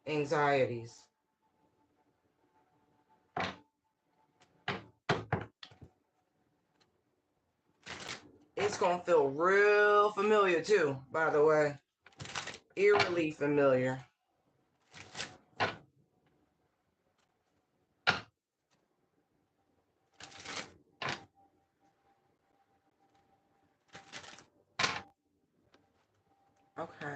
anxieties. It's gonna feel real familiar too, by the way. Eerily familiar. Okay.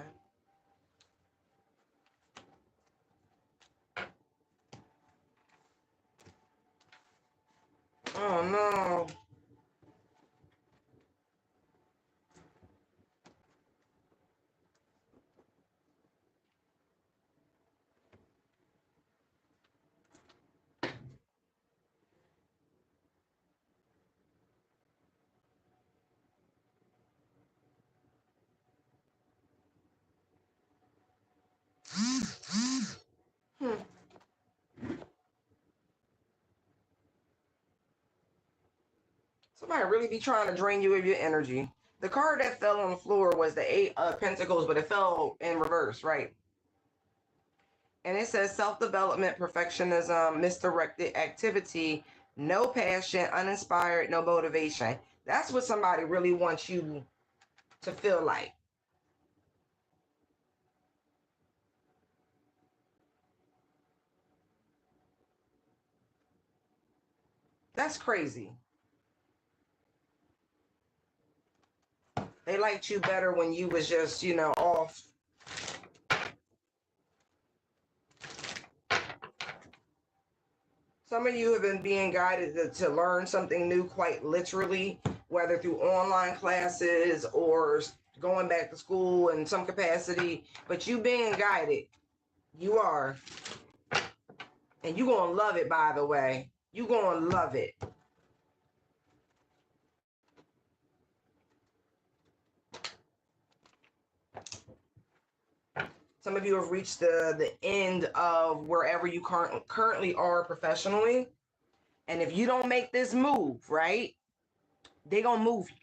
Oh no. Hmm. Somebody really be trying to drain you of your energy. The card that fell on the floor was the Eight of Pentacles, but it fell in reverse, right? And it says self-development, perfectionism, misdirected activity, no passion, uninspired, no motivation. That's what somebody really wants you to feel like. That's crazy. They liked you better when you was just, off. Some of you have been being guided to learn something new quite literally, whether through online classes or going back to school in some capacity, but you being guided. You are. And you're going to love it, by the way. You're going to love it. Some of you have reached the end of wherever you currently are professionally. And if you don't make this move, right, they going to move you.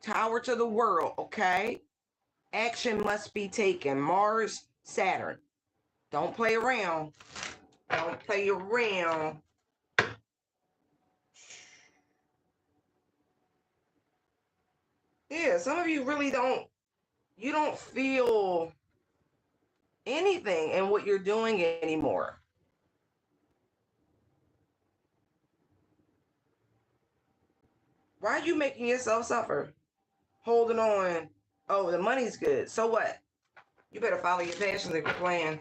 Tower to the world, okay? Action must be taken. Mars, Saturn. Don't play around. Don't play around. Yeah, some of you really you don't feel anything in what you're doing anymore. Why are you making yourself suffer? Holding on. Oh, the money's good. So what? You better follow your passions and your plan.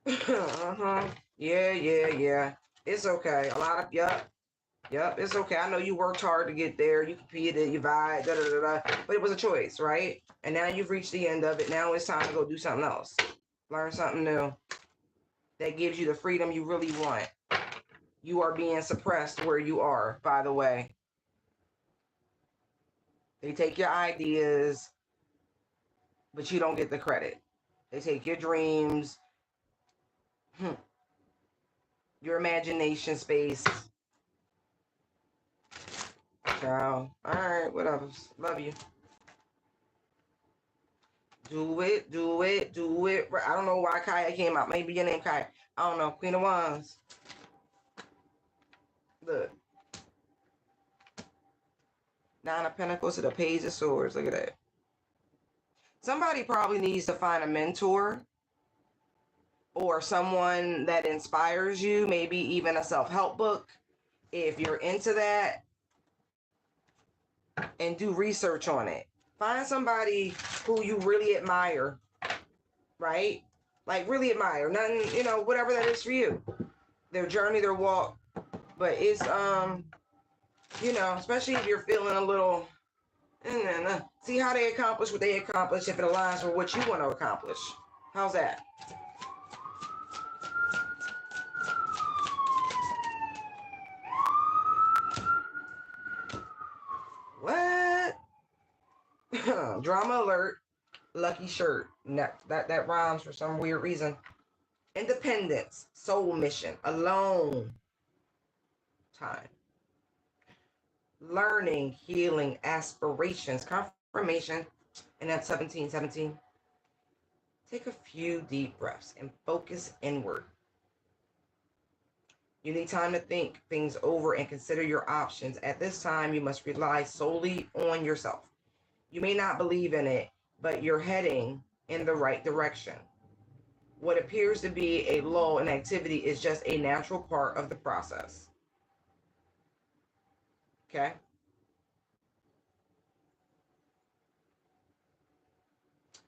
Uh-huh. Yeah. It's okay. A lot of, yep, it's okay. I know you worked hard to get there. You competed, you vibe, but it was a choice, right? And now you've reached the end of it. Now it's time to go do something else. Learn something new that gives you the freedom you really want. You are being suppressed where you are, by the way. They take your ideas, but you don't get the credit. They take your dreams, your imagination space. Ciao. All right, whatever. Love you. Do it. I don't know why Kaya came out. Maybe your name Kaya. I don't know. Queen of Wands. Look. Nine of Pentacles to the Page of Swords. Look at that. Somebody probably needs to find a mentor or someone that inspires you. Maybe even a self-help book. If you're into that, and do research on it. Find somebody who you really admire, right? Like really admire. Nothing, whatever that is for you. Their journey, their walk. But it's especially if you're feeling a little see how they accomplish what they accomplish if it aligns with what you want to accomplish. How's that? What? Drama alert. Lucky shirt. That rhymes for some weird reason. Independence. Soul mission. Alone time. Learning, healing, aspirations, confirmation, and that's 1717. Take a few deep breaths and focus inward. You need time to think things over and consider your options. At this time, you must rely solely on yourself. You may not believe in it, but you're heading in the right direction. What appears to be a lull in activity is just a natural part of the process. Okay?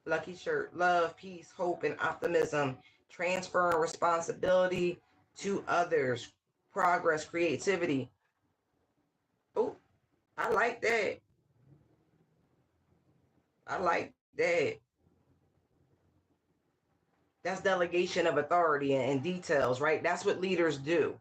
Lucky shirt. Love, peace, hope, and optimism. Transferring responsibility to others. Progress, creativity. Oh, I like that. I like that. That's delegation of authority and details, right? That's what leaders do.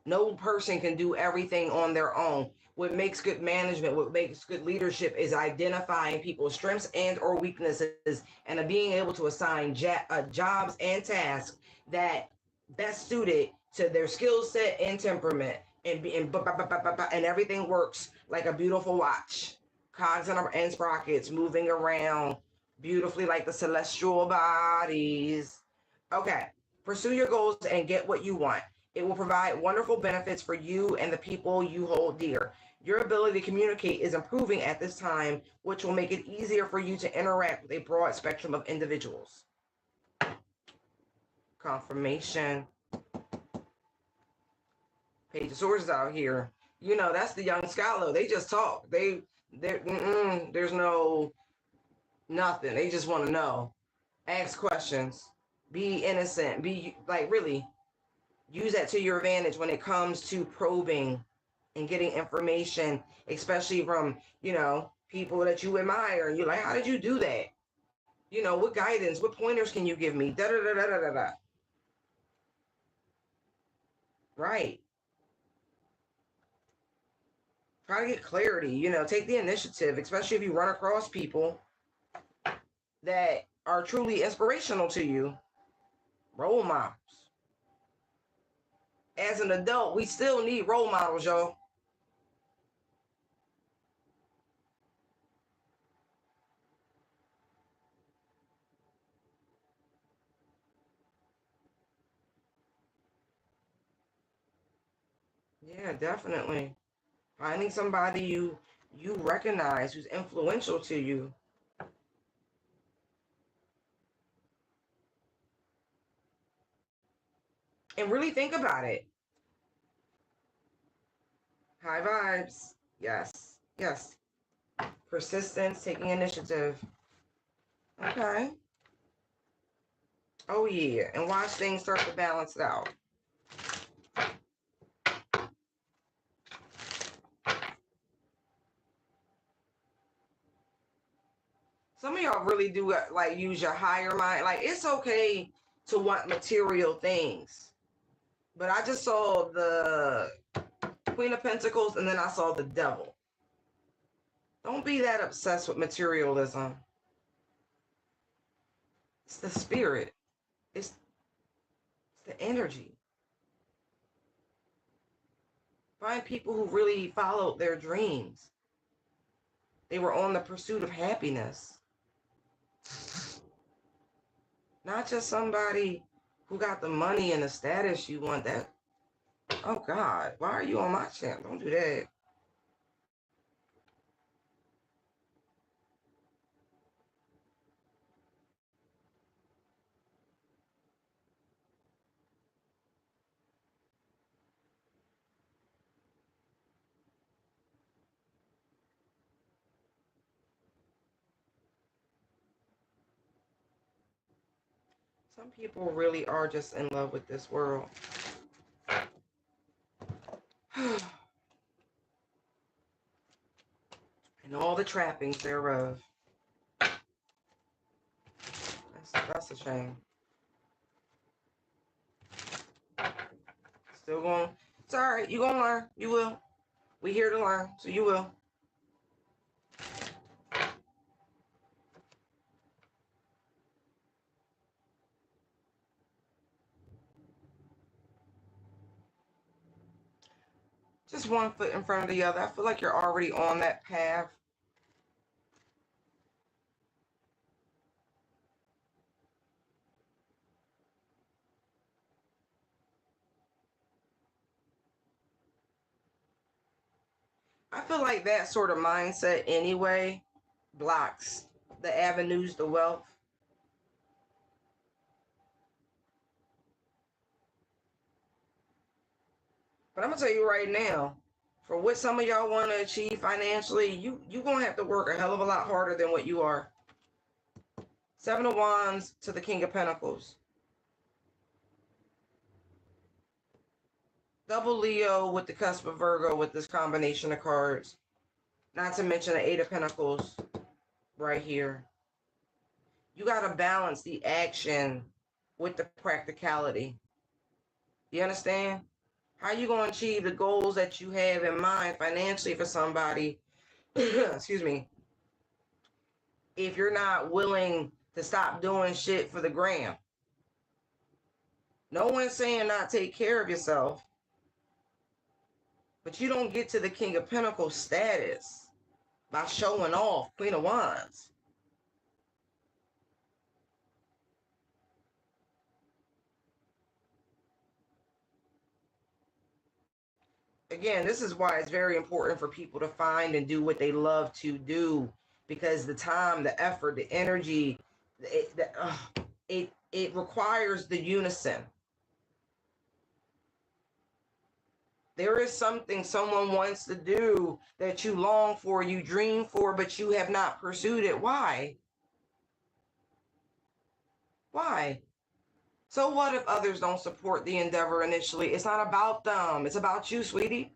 No person can do everything on their own. What makes good management, what makes good leadership is identifying people's strengths and or weaknesses and being able to assign jobs and tasks that best suited to their skill set and temperament, and everything works like a beautiful watch. Cogs and sprockets moving around beautifully like the celestial bodies. Okay, pursue your goals and get what you want. It will provide wonderful benefits for you and the people you hold dear. Your ability to communicate is improving at this time, which will make it easier for you to interact with a broad spectrum of individuals. Confirmation. Page of Swords out here. That's the young scholar. They just talk. There's no nothing. They just want to know. Ask questions. Be innocent. Be like really use that to your advantage when it comes to probing and getting information, especially from, people that you admire. And you're like, how did you do that? What guidance, what pointers can you give me? Da da da da da da da. Right. Try to get clarity, take the initiative, especially if you run across people that are truly inspirational to you. Role models. As an adult, we still need role models, y'all. Yeah, definitely. Finding somebody you recognize who's influential to you. And really think about it. High vibes. Yes. Yes. Persistence, taking initiative. Okay. Oh yeah. And watch things start to balance it out. Some of y'all really do like use your higher mind. Like it's okay to want material things. But I just saw the Queen of Pentacles and then I saw the Devil. Don't be that obsessed with materialism. It's the spirit. It's the energy. Find people who really followed their dreams. They were on the pursuit of happiness. Not just somebody who got the money and the status you want. That, oh God, why are you on my channel? Don't do that. Some people really are just in love with this world. And all the trappings thereof. That's a shame. Still going. It's all right. You gonna learn. You will. We here to learn, so you will. Just one foot in front of the other. I feel like you're already on that path. I feel like that sort of mindset anyway blocks the avenues to wealth. But I'm gonna tell you right now, for what some of y'all want to achieve financially, you gonna have to work a hell of a lot harder than what you are. Seven of Wands to the King of Pentacles. Double Leo with the cusp of Virgo with this combination of cards. Not to mention the Eight of Pentacles right here. You got to balance the action with the practicality. You understand? How you going to achieve the goals that you have in mind financially for somebody, excuse me, if you're not willing to stop doing shit for the gram? No one's saying not take care of yourself, but you don't get to the King of Pentacles status by showing off. Queen of Wands. Again, this is why it's very important for people to find and do what they love to do, because the time, the effort, the energy, it requires the unison. There is something someone wants to do that you long for, you dream for, but you have not pursued it. Why? Why? So what if others don't support the endeavor initially? It's not about them. It's about you, sweetie.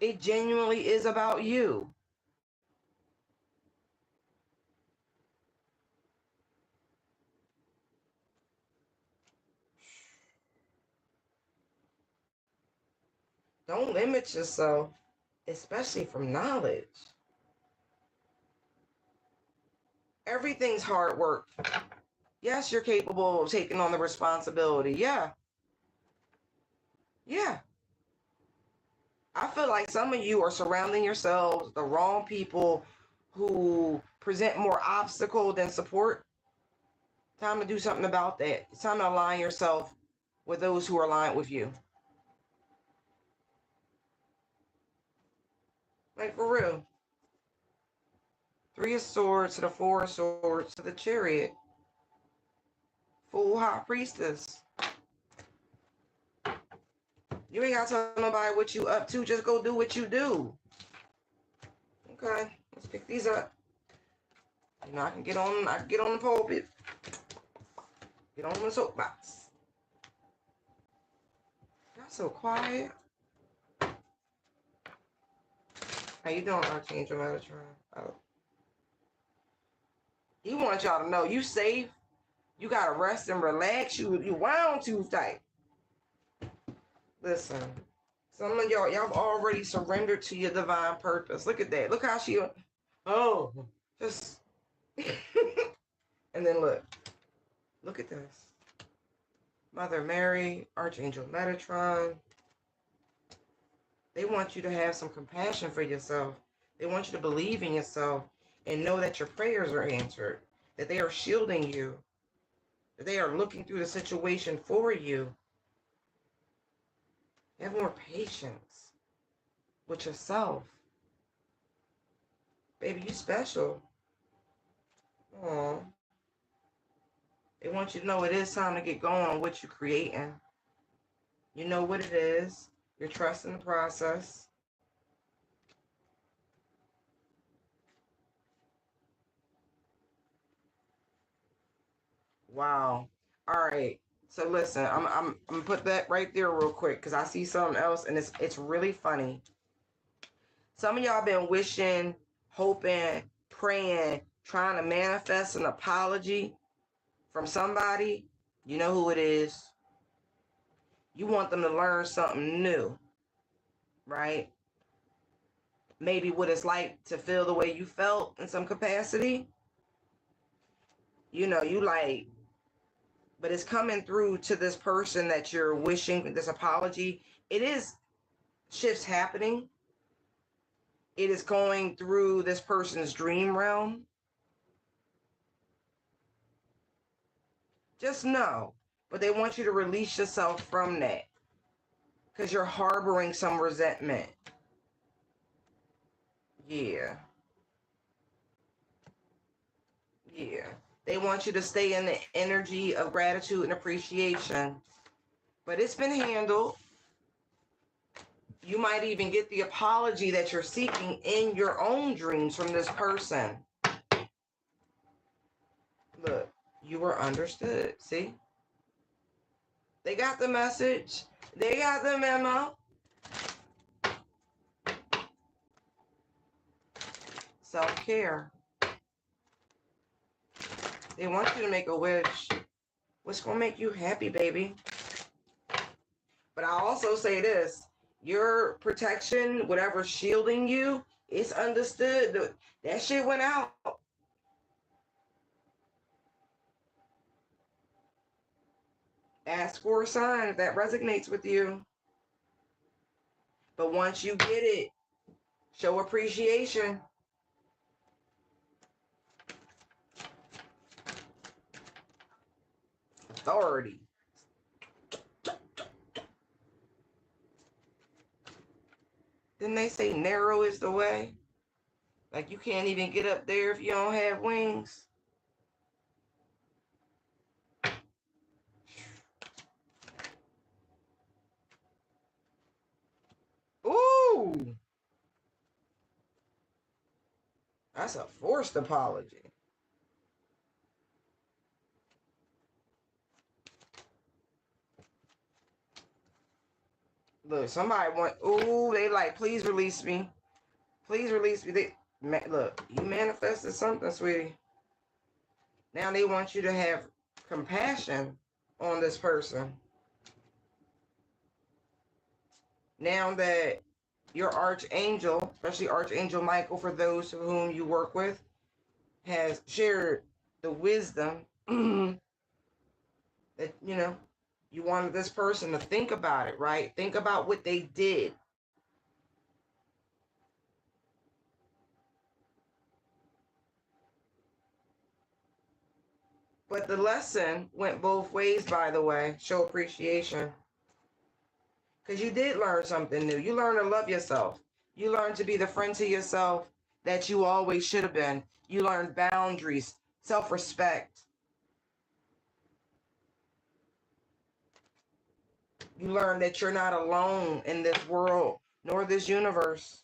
It genuinely is about you. Don't limit yourself, especially from knowledge. Everything's hard work. Yes, you're capable of taking on the responsibility. Yeah. Yeah. I feel like some of you are surrounding yourselves the wrong people who present more obstacle than support. Time to do something about that. It's time to align yourself with those who are aligned with you. Like, for real. 3 of Swords to the 4 of Swords to the Chariot. Full High Priestess. You ain't got to tell nobody what you up to. Just go do what you do. Okay, let's pick these up. You know, I can get on the pulpit. Get on the soapbox. Y'all so quiet. How you doing, Archangel Metatron? Oh. He wants y'all to know you safe. You gotta rest and relax. You wound too tight. Listen, some of y'all already surrendered to your divine purpose. Look at that. Look how she. Oh, just. And then look at this. Mother Mary, Archangel Metatron. They want you to have some compassion for yourself. They want you to believe in yourself and know that your prayers are answered, that they are shielding you, that they are looking through the situation for you. Have more patience with yourself. Baby, you special. Aw. They want you to know it is time to get going on what you're creating. You know what it is. You're trusting the process. Wow. All right. So listen, I'm gonna put that right there real quick because I see something else and it's really funny. Some of y'all been wishing, hoping, praying, trying to manifest an apology from somebody. You know who it is. You want them to learn something new, right? Maybe what it's like to feel the way you felt in some capacity. You know, you like, but it's coming through to this person that you're wishing this apology. It is shifts happening. It is going through this person's dream realm. Just know, but they want you to release yourself from that because you're harboring some resentment. Yeah. Yeah. They want you to stay in the energy of gratitude and appreciation. But it's been handled. You might even get the apology that you're seeking in your own dreams from this person. Look, you were understood. See? They got the message. They got the memo. Self-care. They want you to make a wish. What's going to make you happy, baby? But I also say this. Your protection, whatever's shielding you, it's understood. That shit went out. Ask for a sign if that resonates with you. But once you get it, show appreciation. Authority. Didn't they say narrow is the way? Like you can't even get up there if you don't have wings. Ooh. That's a forced apology. Look, somebody want, ooh, they like, please release me. Please release me. Look, you manifested something, sweetie. Now they want you to have compassion on this person. Now that your archangel, especially Archangel Michael, for those of whom you work with, has shared the wisdom that, you know, you wanted this person to think about it, right? Think about what they did. But the lesson went both ways, by the way. Show appreciation. Because you did learn something new. You learned to love yourself. You learned to be the friend to yourself that you always should have been. You learned boundaries, self-respect. You learned that you're not alone in this world, nor this universe.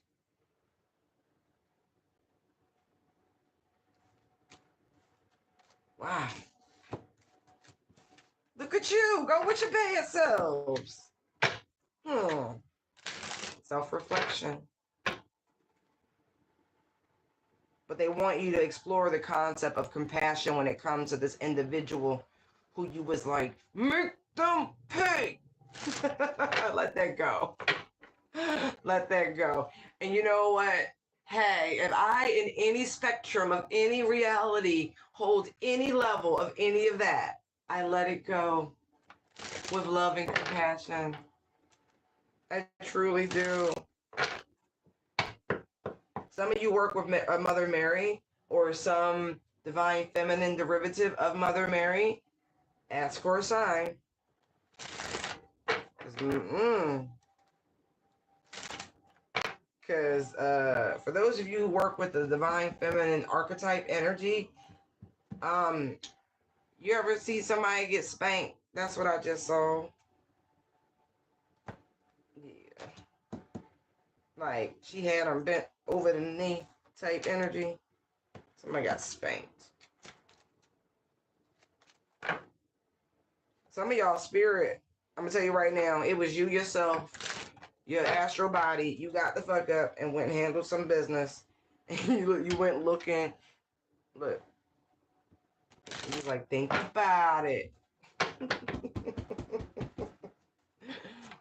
Wow. Look at you. Go with your bad selves. Self-reflection. But they want you to explore the concept of compassion when it comes to this individual who you was like, make them pay. Let that go. Let that go. And you know what? Hey, if I, in any spectrum of any reality, hold any level of any of that, I let it go with love and compassion. I truly do. Some of you work with Mother Mary or some divine feminine derivative of Mother Mary. Ask for a sign. Because for those of you who work with the divine feminine archetype energy, you ever see somebody get spanked? That's what I just saw. Yeah. Like she had them bent over the knee type energy. Somebody got spanked. Some of y'all spirit, I'm gonna tell you right now, it was you yourself, your astral body. You got the fuck up and went and handled some business. And you went looking. Look, he was like, think about it.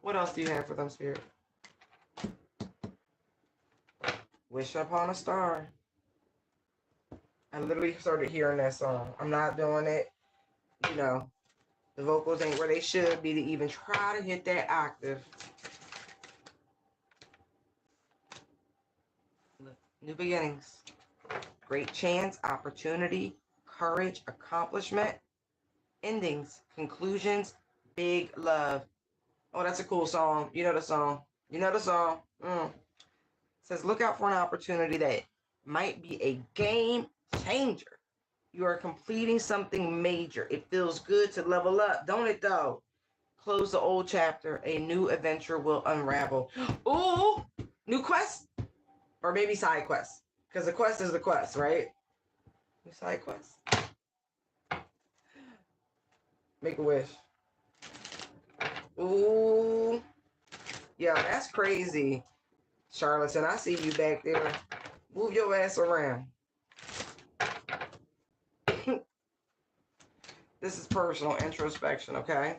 What else do you have for them, spirit? Wish upon a star. I literally started hearing that song. I'm not doing it. You know, the vocals ain't where they should be to even try to hit that octave. New beginnings. Great chance, opportunity, courage, accomplishment, endings, conclusions, big love. Oh, that's a cool song. You know the song. You know the song. It says, look out for an opportunity that might be a game changer. You are completing something major. It feels good to level up, don't it though? Close the old chapter. A new adventure will unravel. Ooh, new quest? Or maybe side quest. Because the quest is the quest, right? New side quest. Make a wish. Ooh. Yeah, that's crazy. Charlatan, I see you back there. Move your ass around. This is personal introspection, okay?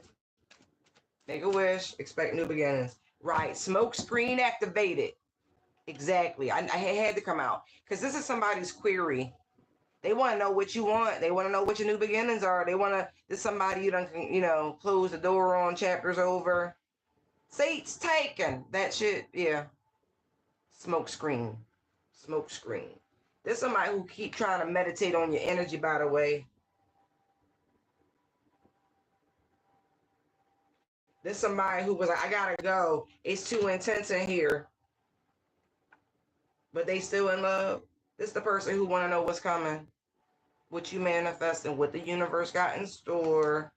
Make a wish, expect new beginnings. Right, smoke screen activated. Exactly. I had to come out because this is somebody's query. They want to know what you want. They want to know what your new beginnings are. They want to, this somebody you don't, close the door on, chapters over. Seats taken. That shit, yeah. Smoke screen. Smoke screen. There's somebody who keep trying to meditate on your energy, by the way. There's somebody who was like, I gotta go. It's too intense in here. But they still in love. This the person who want to know what's coming. What you manifesting, what the universe got in store.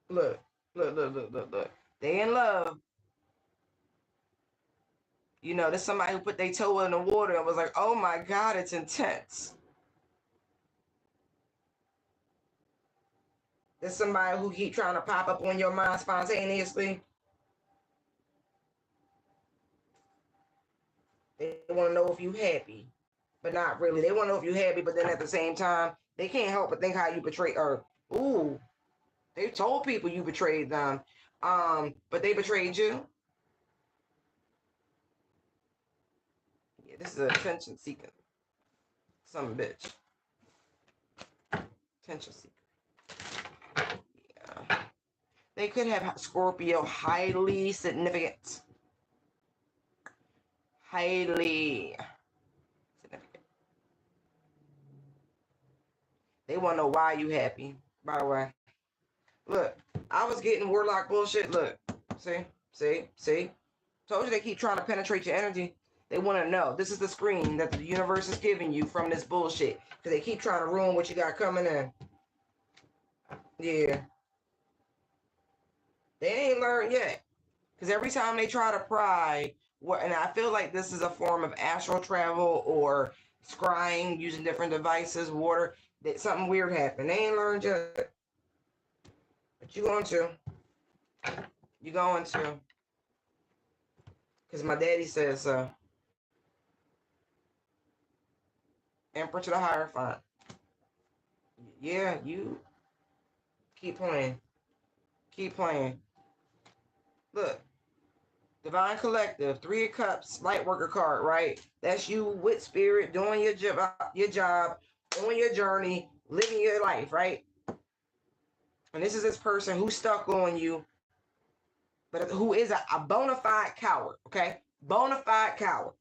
Look, look. They in love. There's somebody who put their toe in the water and was like, oh my God, it's intense. There's somebody who keep trying to pop up on your mind spontaneously. They want to know if you happy, but not really. They want to know if you happy, but then at the same time, they can't help but think how you betray or, ooh, they told people you betrayed them. But they betrayed you. Yeah, this is a attention seeking. Some bitch. Potential secret. Yeah. They could have Scorpio highly significant. Highly significant. They want to know why you happy, by the way. Look, I was getting warlock bullshit. Look, see. Told you they keep trying to penetrate your energy. They want to know. This is the screen that the universe is giving you from this bullshit. Because they keep trying to ruin what you got coming in. Yeah. They ain't learned yet. Because every time they try to pry, and I feel like this is a form of astral travel or scrying using different devices, water, that something weird happened. They ain't learned yet. But you're going to. You're going to. Because my daddy says so. Emperor to the Hierophant. Yeah, you keep playing. Keep playing. Look. Divine Collective, 3 of Cups, Light Worker card, right? That's you with spirit, doing your job, on your journey, living your life, right? And this is this person who's stuck on you, but who is a bona fide coward, okay? Bona fide coward.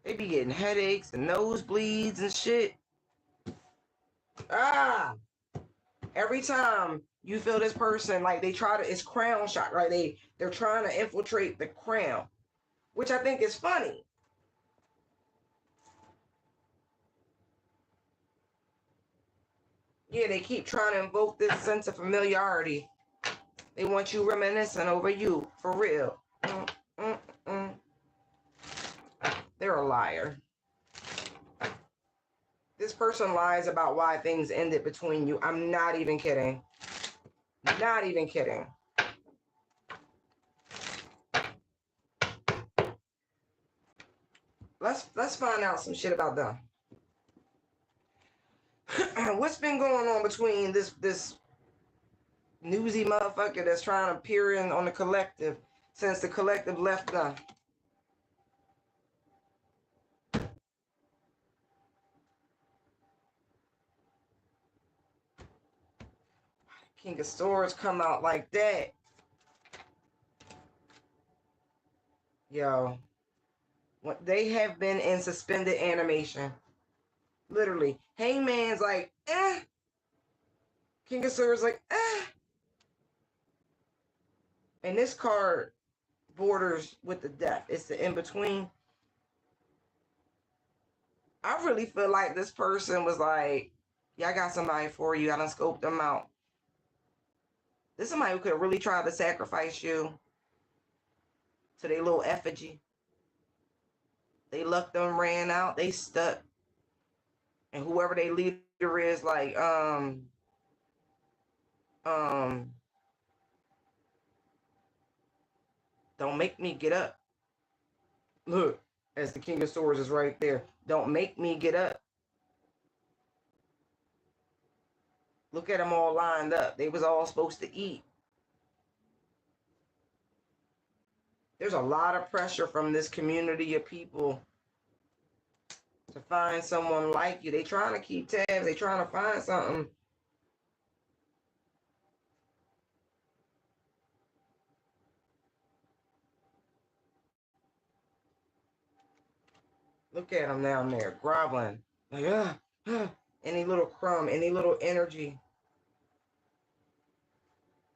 They be getting headaches and nosebleeds and shit. Every time you feel this person, like they try to, it's crown shot, right? They're trying to infiltrate the crown, which I think is funny. Yeah, they keep trying to invoke this sense of familiarity. They want you reminiscing over you, for real. They're a liar. This person lies about why things ended between you. I'm not even kidding. Not even kidding. Let's find out some shit about them. What's been going on between this newsy motherfucker that's trying to peer in on the collective since the collective left them? King of Swords come out like that. Yo. They have been in suspended animation. Literally. Hangman's like, eh. King of Swords like, eh. And this card borders with the death. It's the in-between. I really feel like this person was like, yeah, I got somebody for you. I done scoped them out. This is somebody who could have really tried to sacrifice you to their little effigy. They lucked them, ran out. They stuck. And whoever their leader is like, don't make me get up. Look, as the King of Swords is right there. Don't make me get up. Look at them all lined up. They was all supposed to eat. There's a lot of pressure from this community of people to find someone like you. They trying to keep tabs. They trying to find something. Look at them down there, groveling. Like, any little crumb, any little energy.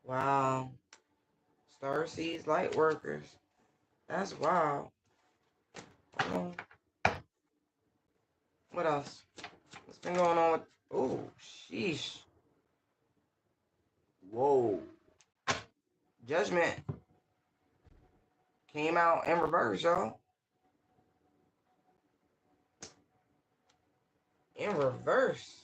Wow. Star Seeds Light Workers. That's wild. What else? What's been going on with... Oh, sheesh. Whoa. Judgment. Came out in reverse, y'all. In reverse.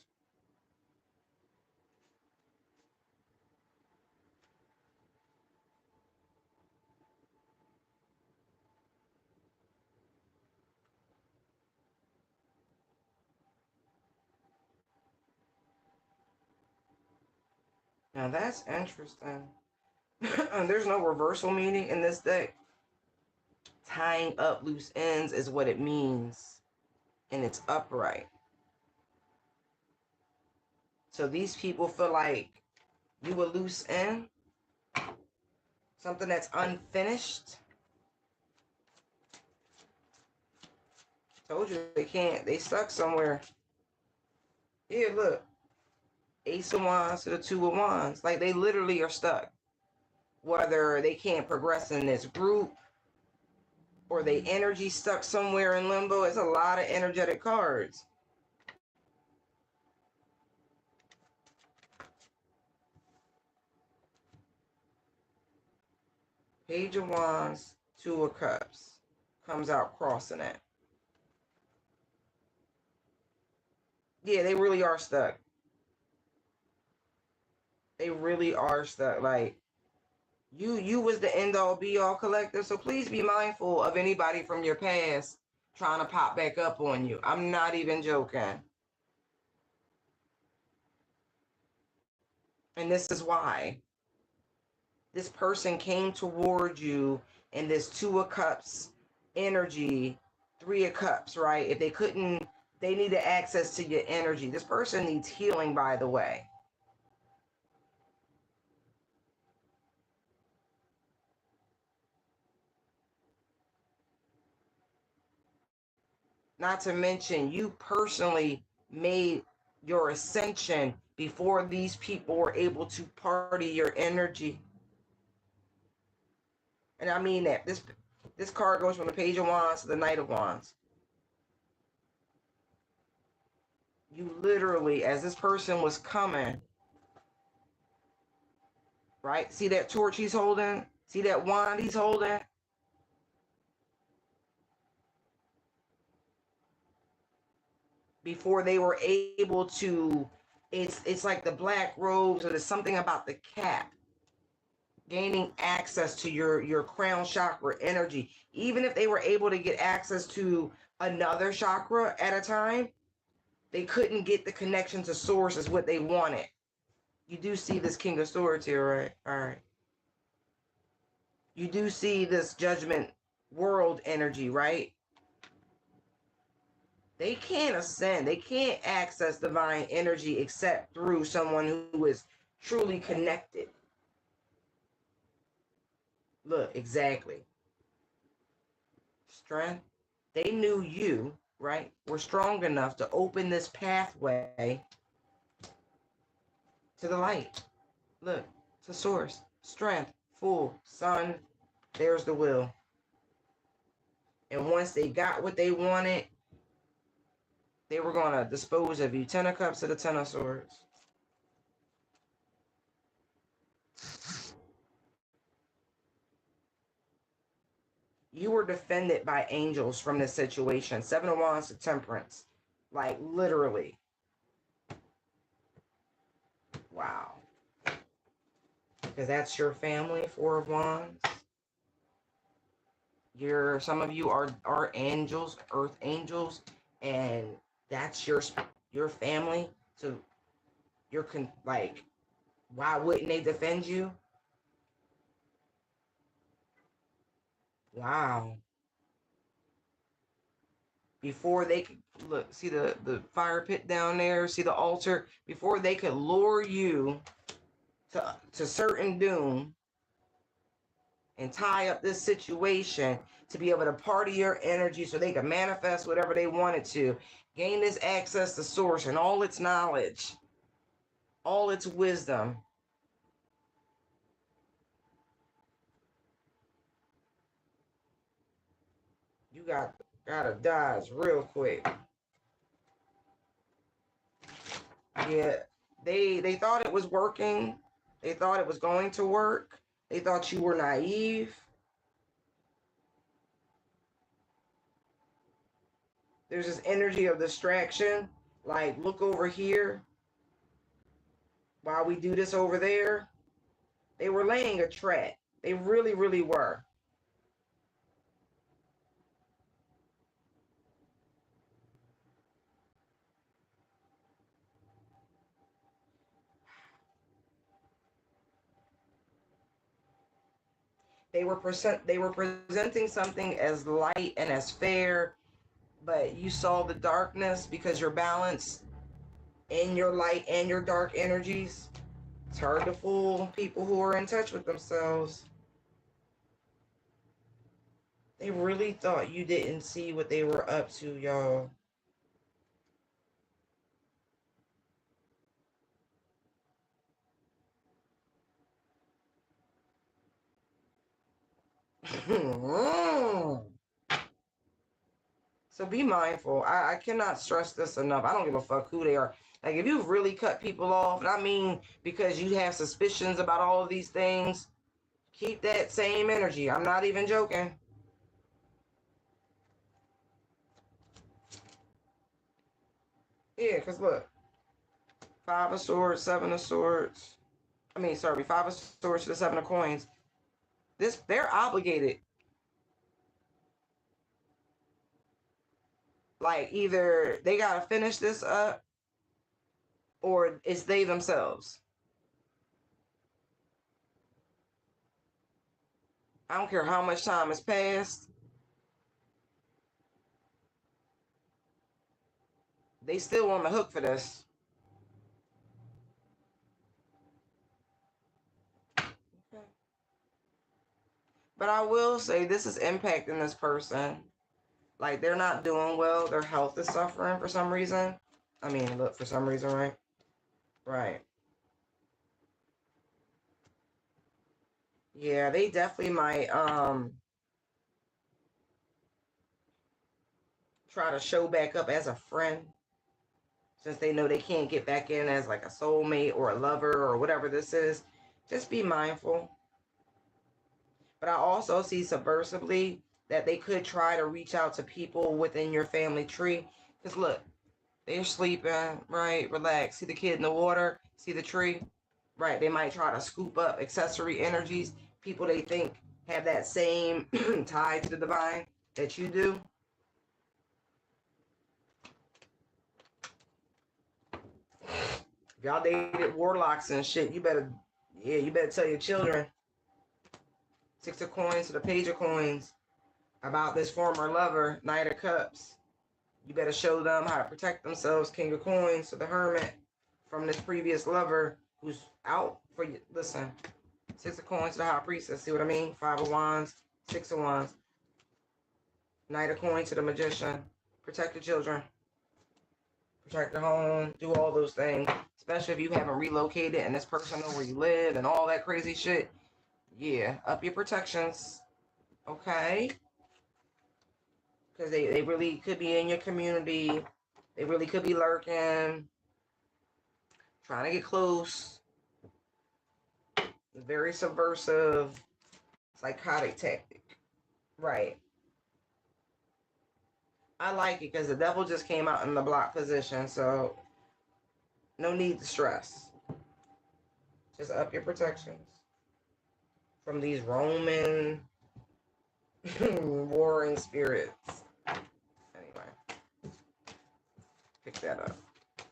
Now that's interesting. There's no reversal meaning in this deck. Tying up loose ends is what it means. And it's upright. So these people feel like you a loose end. Something that's unfinished. Told you they can't. They stuck somewhere. Here, look. Ace of Wands to the Two of Wands. Like, they literally are stuck. Whether they can't progress in this group or they energy stuck somewhere in limbo. It's a lot of energetic cards. Page of Wands, Two of Cups. Comes out crossing it. Yeah, they really are stuck. They really are stuck. Like, you was the end all be all collector. So please be mindful of anybody from your past trying to pop back up on you. I'm not even joking. And this is why. This person came toward you in this Two of Cups energy, Three of Cups, right? If they couldn't, they needed access to your energy. This person needs healing, by the way. Not to mention, you personally made your ascension before these people were able to party your energy. And I mean that. This card goes from the Page of Wands to the Knight of Wands. You literally, as this person was coming, right? See that torch he's holding? See that wand he's holding? Before they were able to, it's like the black robes, or there's something about the cap. Gaining access to your crown chakra energy. Even if they were able to get access to another chakra at a time, they couldn't get the connection to source as what they wanted. You do see this King of Swords here, right? All right. You do see this Judgment World energy, right? They can't ascend. They can't access divine energy except through someone who is truly connected. Look, exactly. Strength. They knew you, right, were strong enough to open this pathway to the light. Look, to source. Strength, full, sun, there's the will. And once they got what they wanted, they were going to dispose of you. Ten of Cups to the Ten of Swords. You were defended by angels from this situation. Seven of Wands to Temperance. Like, literally. Wow. Because that's your family, Four of Wands. Some of you are angels, earth angels, and that's your family. So you're like, why wouldn't they defend you? Wow. Before they could look, see the fire pit down there, see the altar, before they could lure you to certain doom and tie up this situation to be able to party your energy so they can manifest whatever they wanted to, gain this access to source and all its knowledge, all its wisdom. You gotta dodge real quick. Yeah, they thought it was working. They thought it was going to work. They thought you were naive. There's this energy of distraction. Like, look over here while we do this over there. They were laying a trap. They really, really were. They were presenting something as light and as fair, but you saw the darkness because you're balanced in your light and your dark energies. It's hard to fool people who are in touch with themselves. They really thought you didn't see what they were up to, y'all. So be mindful. I cannot stress this enough. I don't give a fuck who they are. Like, if you really cut people off, and I mean because you have suspicions about all of these things, keep that same energy. I'm not even joking. Yeah, because look, Five of Swords, Seven of Swords. I mean, sorry, Five of Swords to the Seven of Coins. They're obligated. Like, either they gotta finish this up, or it's they themselves. I don't care how much time has passed. They still on the hook for this. Okay. But I will say this is impacting this person. Like, they're not doing well. Their health is suffering for some reason. I mean, look, for some reason, right? Right. Yeah, they definitely might try to show back up as a friend, since they know they can't get back in as like a soulmate or a lover or whatever this is. Just be mindful. But I also see subversively that they could try to reach out to people within your family tree. Because look, they're sleeping, right? Relax. See the kid in the water? See the tree? Right. They might try to scoop up accessory energies, people they think have that same tie to the divine that you do. If y'all dated warlocks and shit, you better tell your children. Six of Coins to the Page of Coins about this former lover, Knight of Cups. You better show them how to protect themselves, King of Coins to the Hermit, from this previous lover who's out for you. Listen, Six of Coins to the High Priestess. See what I mean? Five of Wands, Six of Wands. Knight of Coins to the Magician. Protect the children. Protect the home. Do all those things. Especially if you haven't relocated and this person know where you live and all that crazy shit. Yeah, up your protections. Okay? Because they really could be in your community. They really could be lurking. Trying to get close. Very subversive, psychotic tactic. Right. I like it because the devil just came out in the block position, so no need to stress. Just up your protections from these Roman warring spirits. Anyway, pick that up.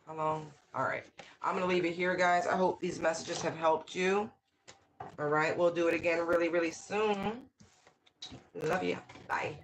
How long? All right. I'm going to leave it here, guys. I hope these messages have helped you. All right. We'll do it again really, really soon. Love you. Bye.